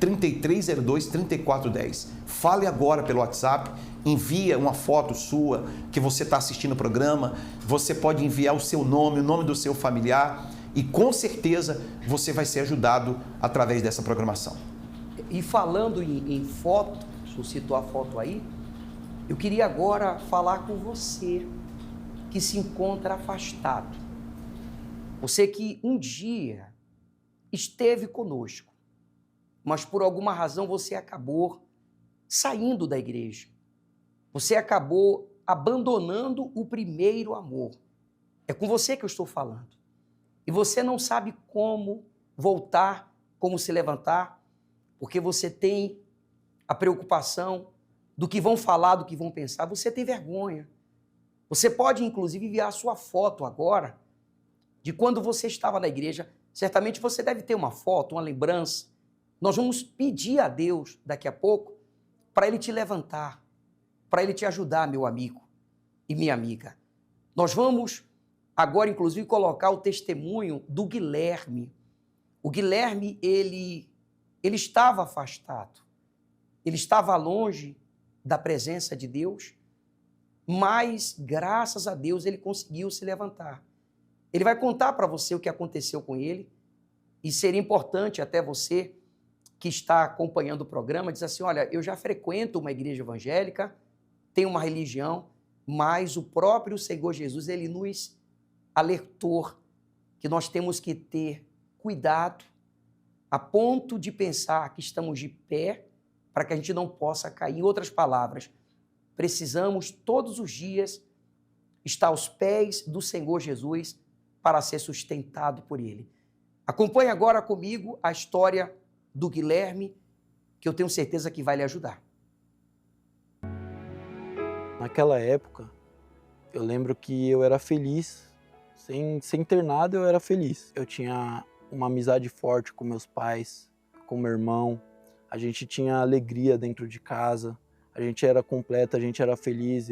68-3302-3410. Fale agora pelo WhatsApp. Envia uma foto sua que você está assistindo o programa. Você pode enviar o seu nome, o nome do seu familiar. E com certeza você vai ser ajudado através dessa programação. E falando em foto, se eu citou a foto aí, eu queria agora falar com você que se encontra afastado. Você que um dia esteve conosco, mas por alguma razão você acabou saindo da igreja. Você acabou abandonando o primeiro amor. É com você que eu estou falando. E você não sabe como voltar, como se levantar, porque você tem a preocupação do que vão falar, do que vão pensar. Você tem vergonha. Você pode, inclusive, enviar a sua foto agora de quando você estava na igreja. Certamente você deve ter uma foto, uma lembrança. Nós vamos pedir a Deus, daqui a pouco, para Ele te levantar, para Ele te ajudar, meu amigo e minha amiga. Nós vamos agora, inclusive, colocar o testemunho do Guilherme. O Guilherme, ele estava afastado. Ele estava longe da presença de Deus, mas, graças a Deus, ele conseguiu se levantar. Ele vai contar para você o que aconteceu com ele e seria importante até você que está acompanhando o programa dizer assim, olha, eu já frequento uma igreja evangélica, tenho uma religião, mas o próprio Senhor Jesus, ele nos alertou que nós temos que ter cuidado a ponto de pensar que estamos de pé para que a gente não possa cair. Em outras palavras, precisamos todos os dias estar aos pés do Senhor Jesus para ser sustentado por Ele. Acompanhe agora comigo a história do Guilherme, que eu tenho certeza que vai lhe ajudar. Naquela época, eu lembro que eu era feliz. Sem ter nada, eu era feliz. Eu tinha uma amizade forte com meus pais, com meu irmão. A gente tinha alegria dentro de casa. A gente era completo, a gente era feliz.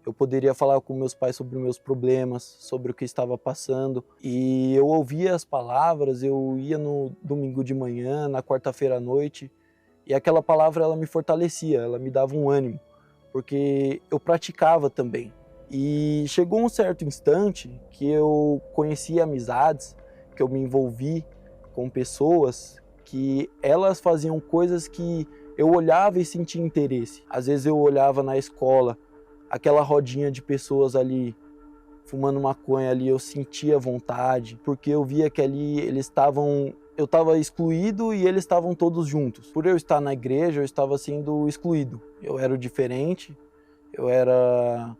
Eu poderia falar com meus pais sobre meus problemas, sobre o que estava passando. E eu ouvia as palavras, eu ia no domingo de manhã, na quarta-feira à noite. E aquela palavra, ela me fortalecia, ela me dava um ânimo. Porque eu praticava também. E chegou um certo instante que eu conheci amizades, que eu me envolvi com pessoas que elas faziam coisas que eu olhava e sentia interesse. Às vezes eu olhava na escola, aquela rodinha de pessoas ali, fumando maconha ali, eu sentia vontade, porque eu via que ali eles estavam... Eu estava excluído e eles estavam todos juntos. Por eu estar na igreja, eu estava sendo excluído. Eu era o diferente, eu era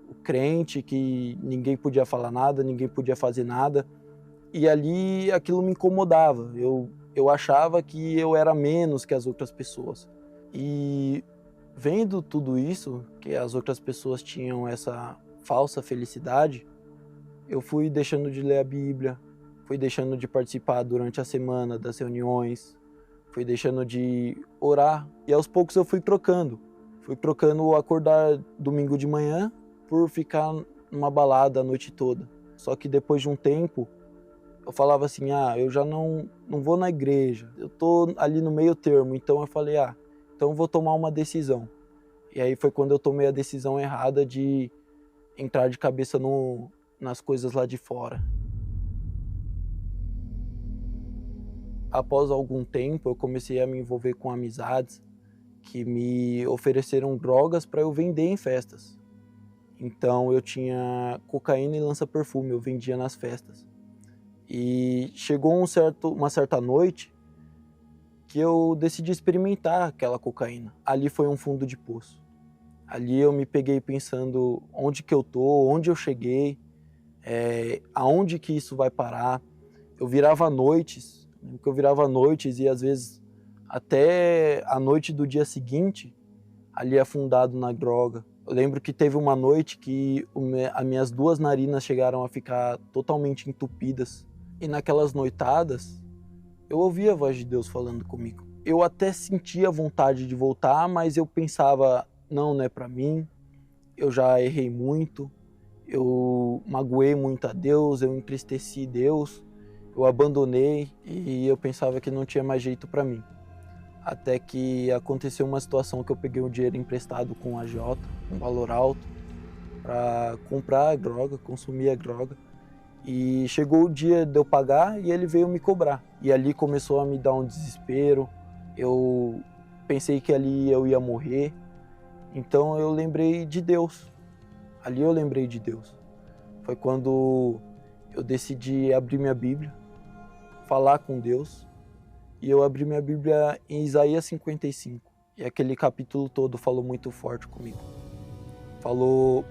o crente que ninguém podia falar nada, ninguém podia fazer nada. E ali aquilo me incomodava. Eu achava que eu era menos que as outras pessoas. E vendo tudo isso, que as outras pessoas tinham essa falsa felicidade, eu fui deixando de ler a Bíblia, fui deixando de participar durante a semana das reuniões, fui deixando de orar e aos poucos eu fui trocando o acordar domingo de manhã por ficar numa balada a noite toda. Só que depois de um tempo eu falava assim, eu já não vou na igreja, eu tô ali no meio termo, então eu falei, então eu vou tomar uma decisão. E aí foi quando eu tomei a decisão errada de entrar de cabeça nas coisas lá de fora. Após algum tempo, eu comecei a me envolver com amizades que me ofereceram drogas para eu vender em festas. Então eu tinha cocaína e lança-perfume, eu vendia nas festas. E chegou uma certa noite que eu decidi experimentar aquela cocaína. Ali foi um fundo de poço. Ali eu me peguei pensando onde que eu tô, onde eu cheguei, aonde que isso vai parar. Eu virava noites e às vezes até a noite do dia seguinte, ali afundado na droga. Eu lembro que teve uma noite que as minhas 2 narinas chegaram a ficar totalmente entupidas. E naquelas noitadas, eu ouvia a voz de Deus falando comigo. Eu até sentia vontade de voltar, mas eu pensava, não é pra mim, eu já errei muito, eu magoei muito a Deus, eu entristeci Deus, eu abandonei e eu pensava que não tinha mais jeito pra mim. Até que aconteceu uma situação que eu peguei um dinheiro emprestado com a agiota, um valor alto, para comprar a droga, consumir a droga. E chegou o dia de eu pagar e ele veio me cobrar. E ali começou a me dar um desespero, eu pensei que ali eu ia morrer. Então eu lembrei de Deus, ali eu lembrei de Deus. Foi quando eu decidi abrir minha Bíblia, falar com Deus. E eu abri minha Bíblia em Isaías 55. E aquele capítulo todo falou muito forte comigo. Falou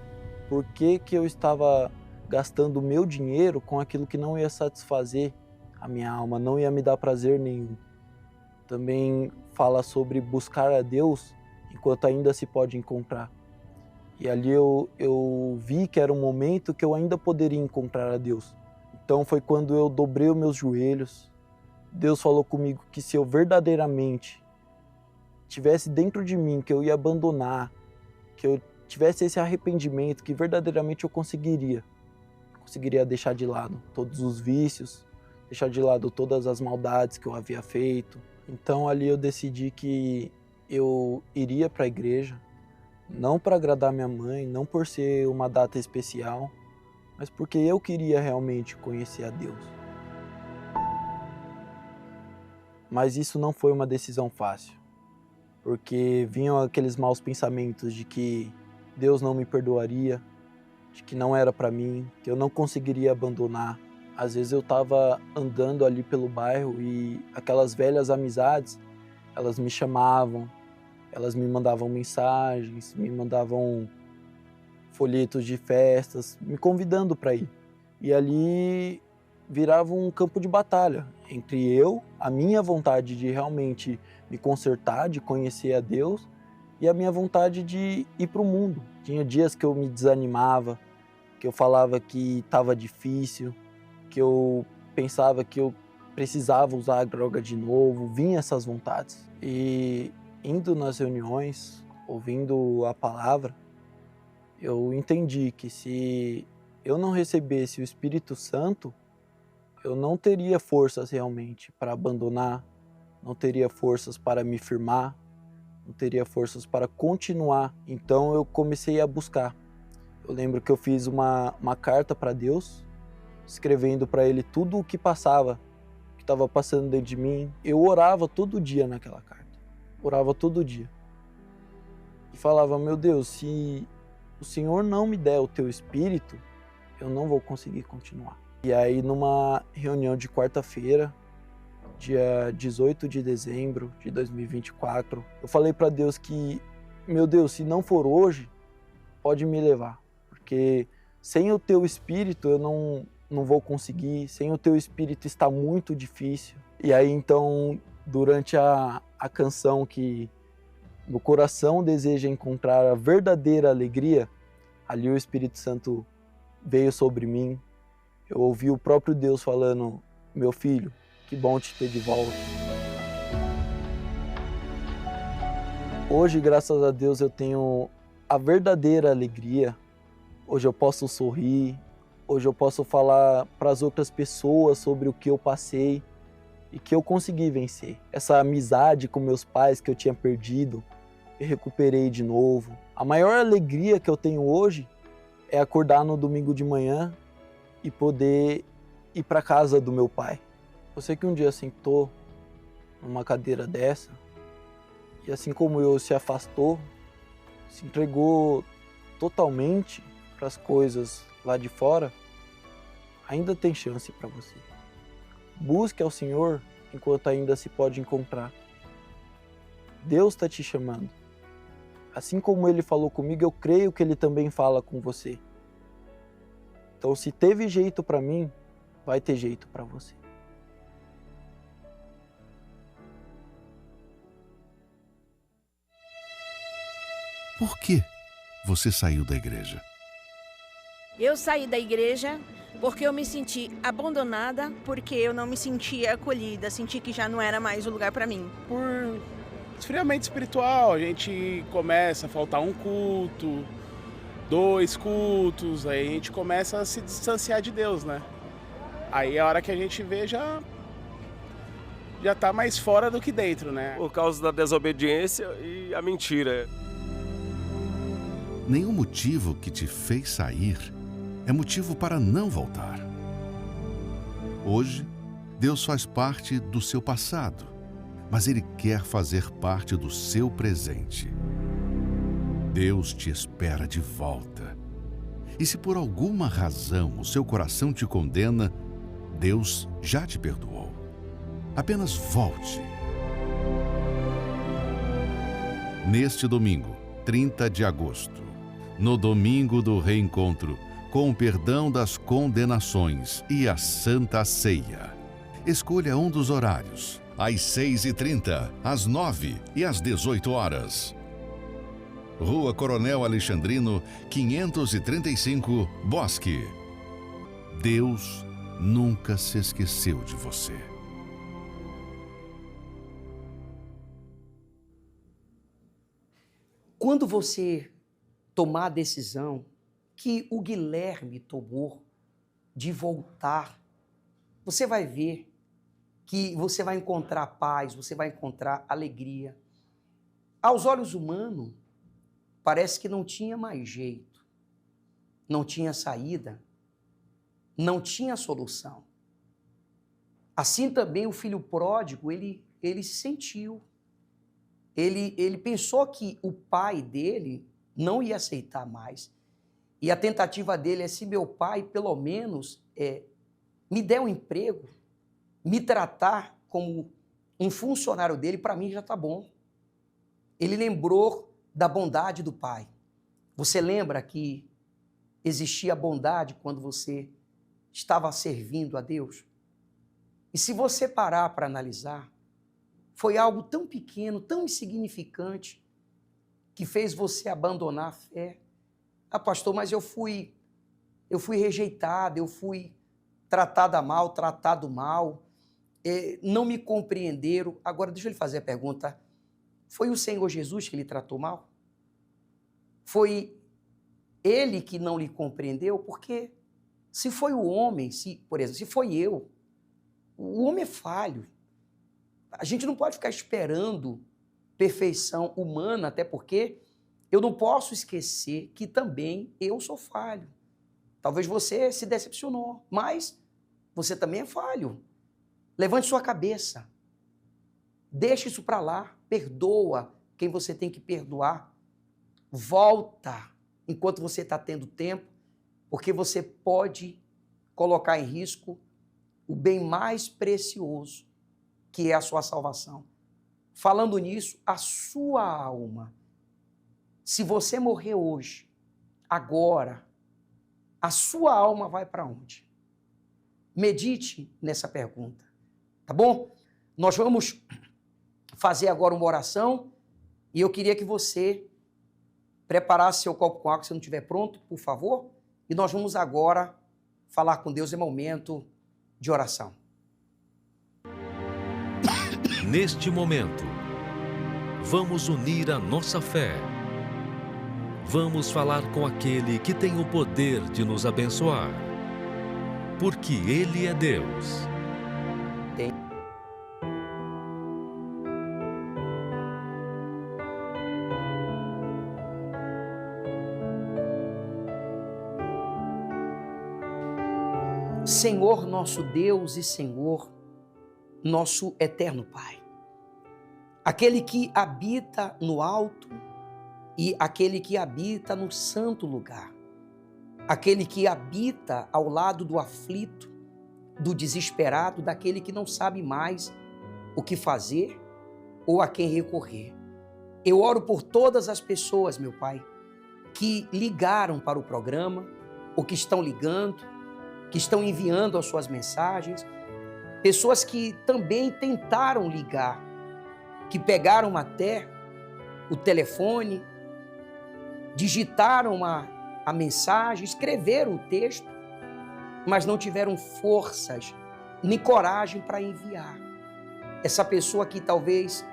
por que eu estava gastando o meu dinheiro com aquilo que não ia satisfazer a minha alma, não ia me dar prazer nenhum. Também fala sobre buscar a Deus enquanto ainda se pode encontrar. E ali eu vi que era um momento que eu ainda poderia encontrar a Deus. Então foi quando eu dobrei os meus joelhos. Deus falou comigo que se eu verdadeiramente tivesse dentro de mim, que eu ia abandonar, que eu tivesse esse arrependimento, que verdadeiramente eu conseguiria deixar de lado todos os vícios, deixar de lado todas as maldades que eu havia feito. Então ali eu decidi que eu iria para a igreja, não para agradar minha mãe, não por ser uma data especial, mas porque eu queria realmente conhecer a Deus. Mas isso não foi uma decisão fácil, porque vinham aqueles maus pensamentos de que Deus não me perdoaria, de que não era para mim, que eu não conseguiria abandonar. Às vezes eu estava andando ali pelo bairro e aquelas velhas amizades, elas me chamavam, elas me mandavam mensagens, me mandavam folhetos de festas, me convidando para ir. E ali virava um campo de batalha entre a minha vontade de realmente me consertar, de conhecer a Deus, e a minha vontade de ir para o mundo. Tinha dias que eu me desanimava, que eu falava que estava difícil, que eu pensava que eu precisava usar a droga de novo, vinha essas vontades. E indo nas reuniões, ouvindo a palavra, eu entendi que se eu não recebesse o Espírito Santo, eu não teria forças realmente para abandonar, não teria forças para me firmar, não teria forças para continuar. Então eu comecei a buscar. Eu lembro que eu fiz uma carta para Deus, escrevendo para Ele tudo o que passava, que estava passando dentro de mim. Eu orava todo dia naquela carta, orava todo dia. E falava, meu Deus, se o Senhor não me der o Teu Espírito, eu não vou conseguir continuar. E aí numa reunião de quarta-feira, dia 18 de dezembro de 2024, eu falei para Deus que, meu Deus, se não for hoje, pode me levar, porque sem o Teu Espírito eu não vou conseguir, sem o Teu Espírito está muito difícil. E aí então, durante a canção que meu coração deseja encontrar a verdadeira alegria, ali o Espírito Santo veio sobre mim. Eu ouvi o próprio Deus falando, meu filho, que bom te ter de volta. Hoje, graças a Deus, eu tenho a verdadeira alegria. Hoje eu posso sorrir, hoje eu posso falar para as outras pessoas sobre o que eu passei e que eu consegui vencer. Essa amizade com meus pais que eu tinha perdido, eu recuperei de novo. A maior alegria que eu tenho hoje é acordar no domingo de manhã e poder ir para casa do meu pai. Você que um dia sentou numa cadeira dessa e assim como eu se afastou, se entregou totalmente para as coisas lá de fora, ainda tem chance para você. Busque ao Senhor enquanto ainda se pode encontrar. Deus está te chamando. Assim como Ele falou comigo, eu creio que Ele também fala com você. Então, se teve jeito para mim, vai ter jeito para você. Por que você saiu da igreja? Eu saí da igreja porque eu me senti abandonada, porque eu não me sentia acolhida, senti que já não era mais o lugar para mim. Por esfriamento espiritual, a gente começa a faltar um culto, 2 cultos, aí a gente começa a se distanciar de Deus, né? Aí a hora que a gente vê já tá mais fora do que dentro, né? Por causa da desobediência e a mentira. Nenhum motivo que te fez sair é motivo para não voltar. Hoje, Deus faz parte do seu passado, mas Ele quer fazer parte do seu presente. Deus te espera de volta. E se por alguma razão o seu coração te condena, Deus já te perdoou. Apenas volte. Neste domingo, 30 de agosto, no domingo do reencontro, com o perdão das condenações e a Santa Ceia. Escolha um dos horários, às 6h30, às 9h e às 18 horas. Rua Coronel Alexandrino, 535, Bosque. Deus nunca se esqueceu de você. Quando você tomar a decisão que o Guilherme tomou de voltar, você vai ver que você vai encontrar paz, você vai encontrar alegria. Aos olhos humanos, parece que não tinha mais jeito, não tinha saída, não tinha solução. Assim também o filho pródigo, ele se sentiu. Ele pensou que o pai dele não ia aceitar mais. E a tentativa dele é, se meu pai, pelo menos, me der um emprego, me tratar como um funcionário dele, para mim já está bom. Ele lembrou da bondade do pai. Você lembra que existia bondade quando você estava servindo a Deus? E se você parar para analisar, foi algo tão pequeno, tão insignificante, que fez você abandonar a fé. Ah, pastor, mas eu fui rejeitado, eu fui tratado mal, não me compreenderam. Agora, deixa eu lhe fazer a pergunta. Foi o Senhor Jesus que lhe tratou mal? Foi Ele que não lhe compreendeu? Porque se foi o homem, por exemplo, se foi eu, o homem é falho. A gente não pode ficar esperando perfeição humana, até porque eu não posso esquecer que também eu sou falho. Talvez você se decepcionou, mas você também é falho. Levante sua cabeça. Deixe isso para lá. Perdoa quem você tem que perdoar. Volta enquanto você está tendo tempo, porque você pode colocar em risco o bem mais precioso, que é a sua salvação. Falando nisso, a sua alma. Se você morrer hoje, agora, a sua alma vai para onde? Medite nessa pergunta, tá bom? Nós vamos fazer agora uma oração e eu queria que você preparasse seu copo com água, se não estiver pronto, por favor, e nós vamos agora falar com Deus em momento de oração. Neste momento, Vamos unir a nossa fé. Vamos falar com aquele que tem o poder de nos abençoar. Porque Ele é Deus. Senhor nosso Deus e Senhor nosso eterno Pai, aquele que habita no alto e aquele que habita no santo lugar, aquele que habita ao lado do aflito, do desesperado, daquele que não sabe mais o que fazer ou a quem recorrer. Eu oro por todas as pessoas, meu Pai, que ligaram para o programa, ou que estão ligando, que estão enviando as suas mensagens, pessoas que também tentaram ligar, que pegaram até o telefone, digitaram a mensagem, escreveram o texto, mas não tiveram forças nem coragem para enviar. Essa pessoa que talvez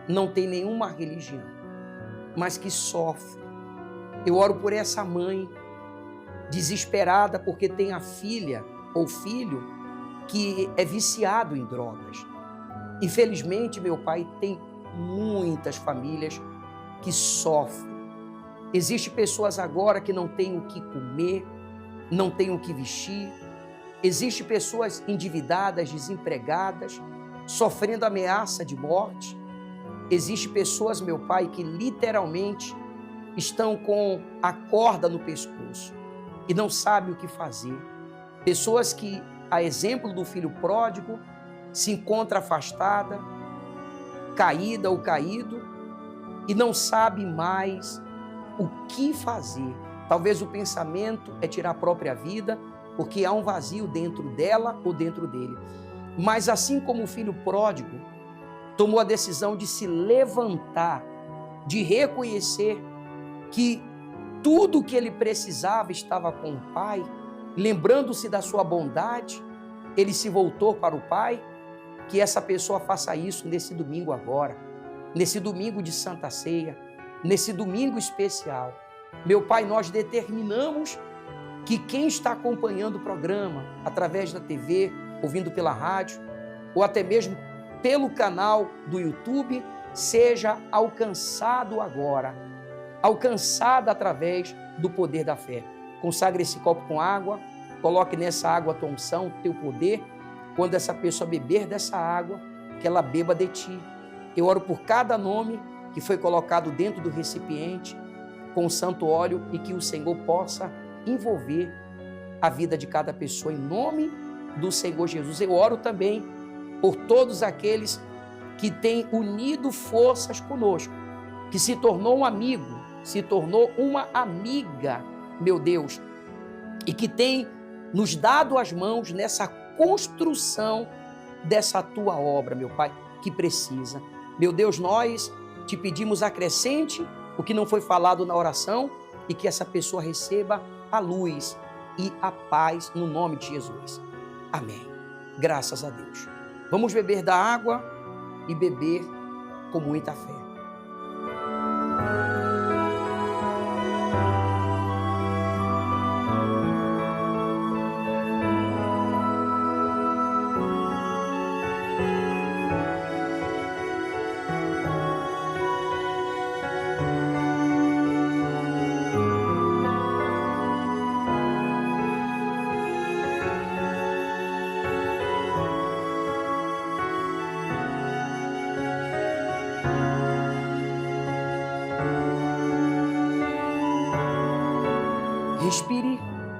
não tem nenhuma religião, mas que sofre. Eu oro por essa mãe desesperada porque tem a filha ou filho que é viciado em drogas. Infelizmente, meu Pai, tem muitas famílias que sofrem. Existem pessoas agora que não têm o que comer, não têm o que vestir. Existem pessoas endividadas, desempregadas, sofrendo ameaça de morte. Existem pessoas, meu Pai, que literalmente estão com a corda no pescoço e não sabem o que fazer. Pessoas que, a exemplo do filho pródigo, se encontra afastada, caída ou caído, e não sabe mais o que fazer. Talvez o pensamento é tirar a própria vida, porque há um vazio dentro dela ou dentro dele. Mas assim como o filho pródigo tomou a decisão de se levantar, de reconhecer que tudo o que ele precisava estava com o Pai, lembrando-se da sua bondade, ele se voltou para o Pai. Que essa pessoa faça isso nesse domingo agora, nesse domingo de Santa Ceia, nesse domingo especial. Meu Pai, nós determinamos que quem está acompanhando o programa através da TV, ouvindo pela rádio, ou até mesmo pelo canal do YouTube, seja alcançado agora, alcançado através do poder da fé. Consagre esse copo com água, coloque nessa água a tua unção, o teu poder. Quando essa pessoa beber dessa água, que ela beba de ti. Eu oro por cada nome que foi colocado dentro do recipiente com o santo óleo e que o Senhor possa envolver a vida de cada pessoa em nome do Senhor Jesus. Eu oro também por todos aqueles que têm unido forças conosco, que se tornou um amigo, se tornou uma amiga, meu Deus, e que tem nos dado as mãos nessa construção dessa tua obra, meu Pai, que precisa. Meu Deus, nós te pedimos acrescente o que não foi falado na oração e que essa pessoa receba a luz e a paz no nome de Jesus. Amém. Graças a Deus. Vamos beber da água e beber com muita fé.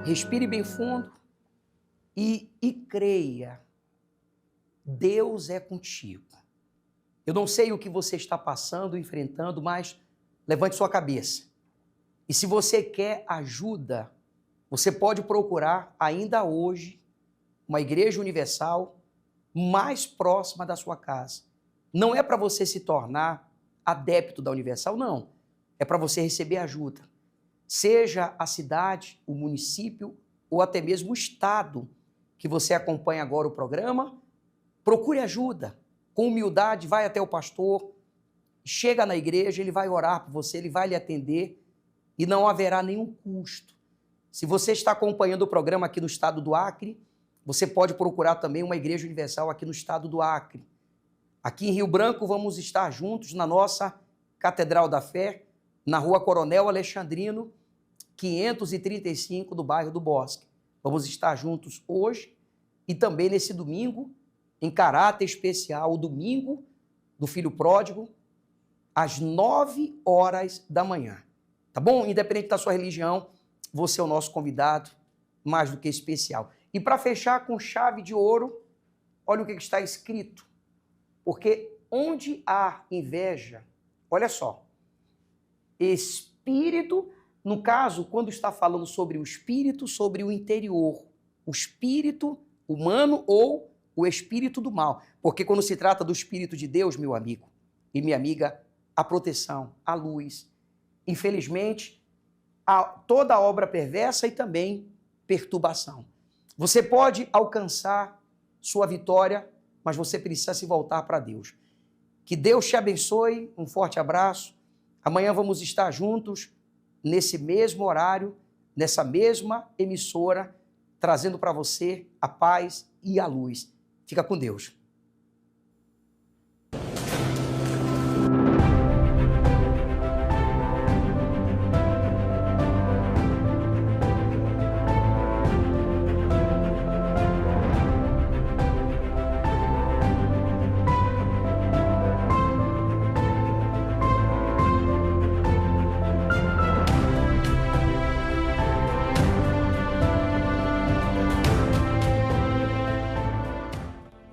Respire bem fundo e creia. Deus é contigo. Eu não sei o que você está passando, enfrentando, mas levante sua cabeça. E se você quer ajuda, você pode procurar ainda hoje uma igreja universal mais próxima da sua casa. Não é para você se tornar adepto da Universal, não. É para você receber ajuda. Seja a cidade, o município ou até mesmo o estado que você acompanha agora o programa, procure ajuda. Com humildade, vai até o pastor, chega na igreja, ele vai orar por você, ele vai lhe atender e não haverá nenhum custo. Se você está acompanhando o programa aqui no estado do Acre, você pode procurar também uma Igreja Universal aqui no estado do Acre. Aqui em Rio Branco vamos estar juntos na nossa Catedral da Fé, na Rua Coronel Alexandrino, 535 do bairro do Bosque. Vamos estar juntos hoje e também nesse domingo, em caráter especial, o domingo do Filho Pródigo, às 9 horas da manhã. Tá bom? Independente da sua religião, você é o nosso convidado, mais do que especial. E para fechar com chave de ouro, olha o que está escrito. Porque onde há inveja, olha só, espírito, no caso, quando está falando sobre o espírito, sobre o interior, o espírito humano ou o espírito do mal. Porque quando se trata do Espírito de Deus, meu amigo e minha amiga, a proteção, a luz. Infelizmente, há toda a obra perversa e também perturbação. Você pode alcançar sua vitória, mas você precisa se voltar para Deus. Que Deus te abençoe, um forte abraço. Amanhã vamos estar juntos, nesse mesmo horário, nessa mesma emissora, trazendo para você a paz e a luz. Fica com Deus.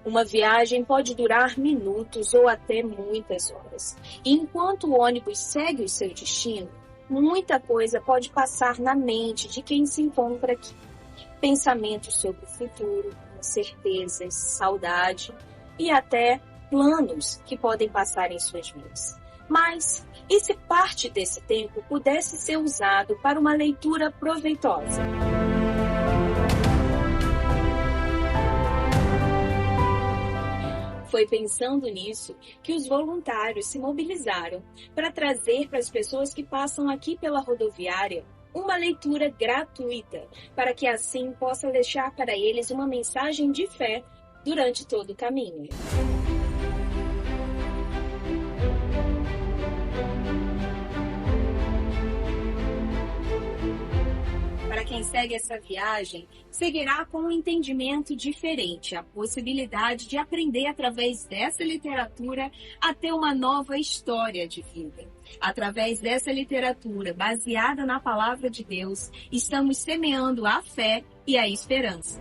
Uma viagem pode durar minutos ou até muitas horas. E enquanto o ônibus segue o seu destino, muita coisa pode passar na mente de quem se encontra aqui. Pensamentos sobre o futuro, incertezas, saudade e até planos que podem passar em suas mentes. Mas e se parte desse tempo pudesse ser usado para uma leitura proveitosa? Foi pensando nisso que os voluntários se mobilizaram para trazer para as pessoas que passam aqui pela rodoviária uma leitura gratuita, para que assim possa deixar para eles uma mensagem de fé durante todo o caminho. Para quem segue essa viagem, seguirá com um entendimento diferente, a possibilidade de aprender através dessa literatura a ter uma nova história de vida. Através dessa literatura, baseada na palavra de Deus, estamos semeando a fé e a esperança.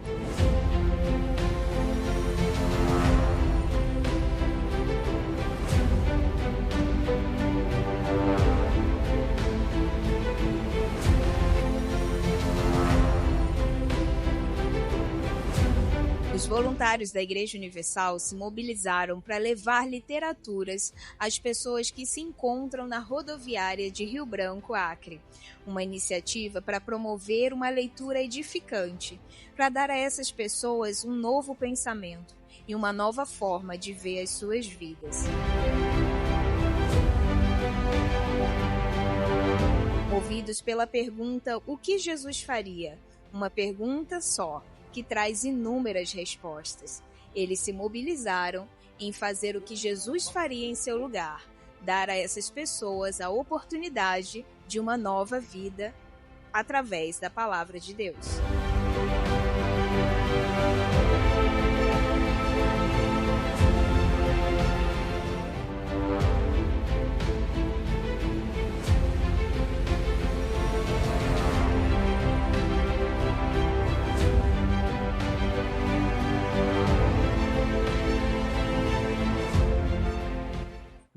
Os voluntários da Igreja Universal se mobilizaram para levar literaturas às pessoas que se encontram na rodoviária de Rio Branco, Acre. Uma iniciativa para promover uma leitura edificante, para dar a essas pessoas um novo pensamento e uma nova forma de ver as suas vidas. Movidos pela pergunta: o que Jesus faria? Uma pergunta só, que traz inúmeras respostas. Eles se mobilizaram em fazer o que Jesus faria em seu lugar, dar a essas pessoas a oportunidade de uma nova vida através da palavra de Deus.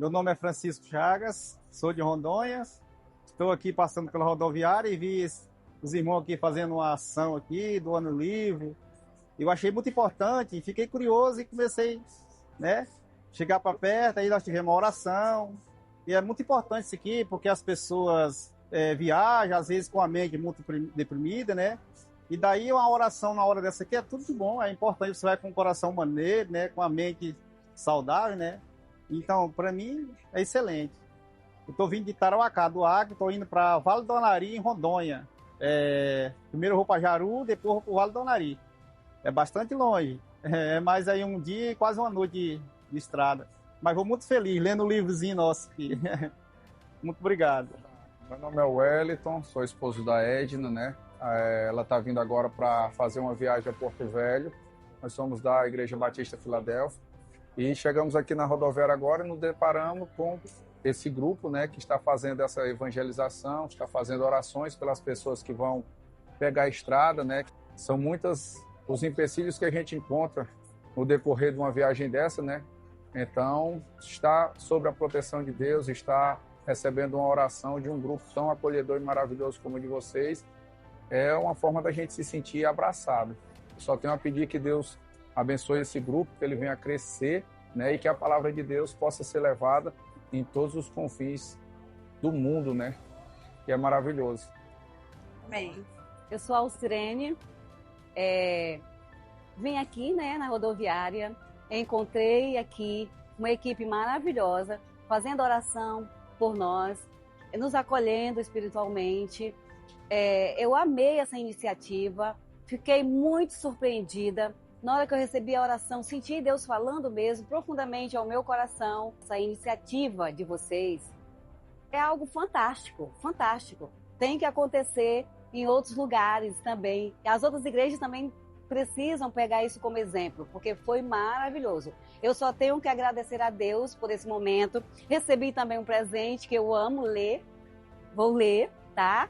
Meu nome é Francisco Chagas, sou de Rondônia, estou aqui passando pela rodoviária e vi os irmãos aqui fazendo uma ação aqui, doando livro. Eu achei muito importante, fiquei curioso e comecei, chegar para perto, aí nós tivemos uma oração. E é muito importante isso aqui, porque as pessoas viajam, às vezes com a mente muito deprimida, E daí uma oração na hora dessa aqui é tudo de bom, é importante, você vai com o coração maneiro, com a mente saudável, Então, para mim, é excelente. Eu estou vindo de Tarauacá, do Acre, estou indo para Vale do Anari, em Rondônia. Primeiro eu vou para Jaru, depois eu vou para o Vale do Anari. É bastante longe. É mais aí um dia e quase uma noite de estrada. Mas vou muito feliz, lendo o livrozinho nosso aqui. Muito obrigado. Meu nome é Wellington, sou esposo da Edna, né? Ela está vindo agora para fazer uma viagem a Porto Velho. Nós somos da Igreja Batista Filadélfia. E chegamos aqui na rodoviária agora e nos deparamos com esse grupo, né, que está fazendo essa evangelização, está fazendo orações pelas pessoas que vão pegar a estrada, né? São muitos os empecilhos que a gente encontra no decorrer de uma viagem dessa, né? Então, está sob a proteção de Deus, está recebendo uma oração de um grupo tão acolhedor e maravilhoso como o de vocês. É uma forma da gente se sentir abraçado. Eu só tenho a pedir que Deus abençoe esse grupo, que ele venha crescer, né? E que a palavra de Deus possa ser levada em todos os confins do mundo, né? Que é maravilhoso. Amém. Eu sou a Alcirene, vim aqui, né, na rodoviária, encontrei aqui uma equipe maravilhosa, fazendo oração por nós, nos acolhendo espiritualmente. Eu amei essa iniciativa, fiquei muito surpreendida. Na hora que eu recebi a oração, senti Deus falando mesmo profundamente ao meu coração. Essa iniciativa de vocês é algo fantástico, fantástico. Tem que acontecer em outros lugares também. As outras igrejas também precisam pegar isso como exemplo, porque foi maravilhoso. Eu só tenho que agradecer a Deus por esse momento. Recebi também um presente que eu amo ler. Vou ler, tá?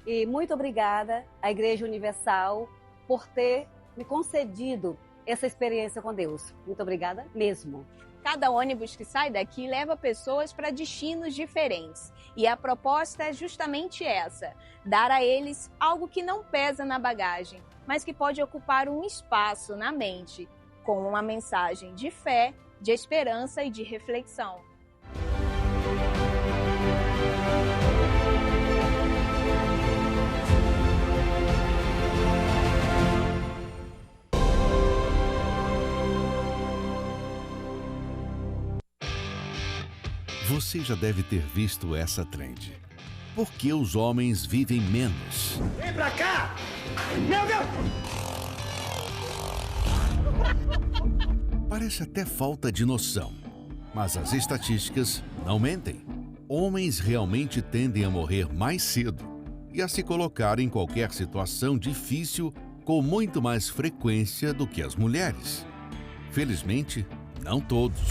E muito obrigada à Igreja Universal por ter me concedido essa experiência com Deus. Muito obrigada mesmo. Cada ônibus que sai daqui leva pessoas para destinos diferentes. E a proposta é justamente essa: dar a eles algo que não pesa na bagagem, mas que pode ocupar um espaço na mente, com uma mensagem de fé, de esperança e de reflexão. Você já deve ter visto essa trend. Por que os homens vivem menos? Vem pra cá! Meu Deus! Parece até falta de noção, mas as estatísticas não mentem. Homens realmente tendem a morrer mais cedo e a se colocar em qualquer situação difícil com muito mais frequência do que as mulheres. Felizmente, não todos.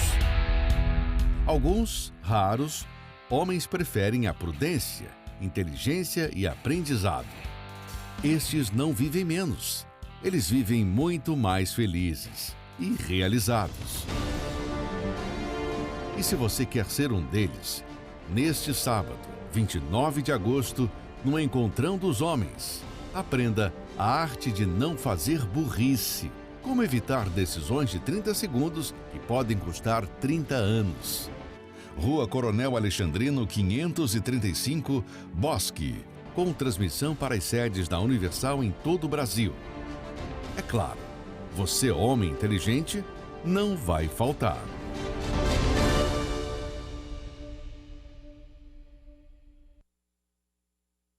Alguns, raros, homens preferem a prudência, inteligência e aprendizado. Estes não vivem menos, eles vivem muito mais felizes e realizados. E se você quer ser um deles, neste sábado, 29 de agosto, no Encontrão dos Homens, aprenda a arte de não fazer burrice, como evitar decisões de 30 segundos que podem custar 30 anos. Rua Coronel Alexandrino 535, Bosque, com transmissão para as sedes da Universal em todo o Brasil. É claro, você, homem inteligente, não vai faltar.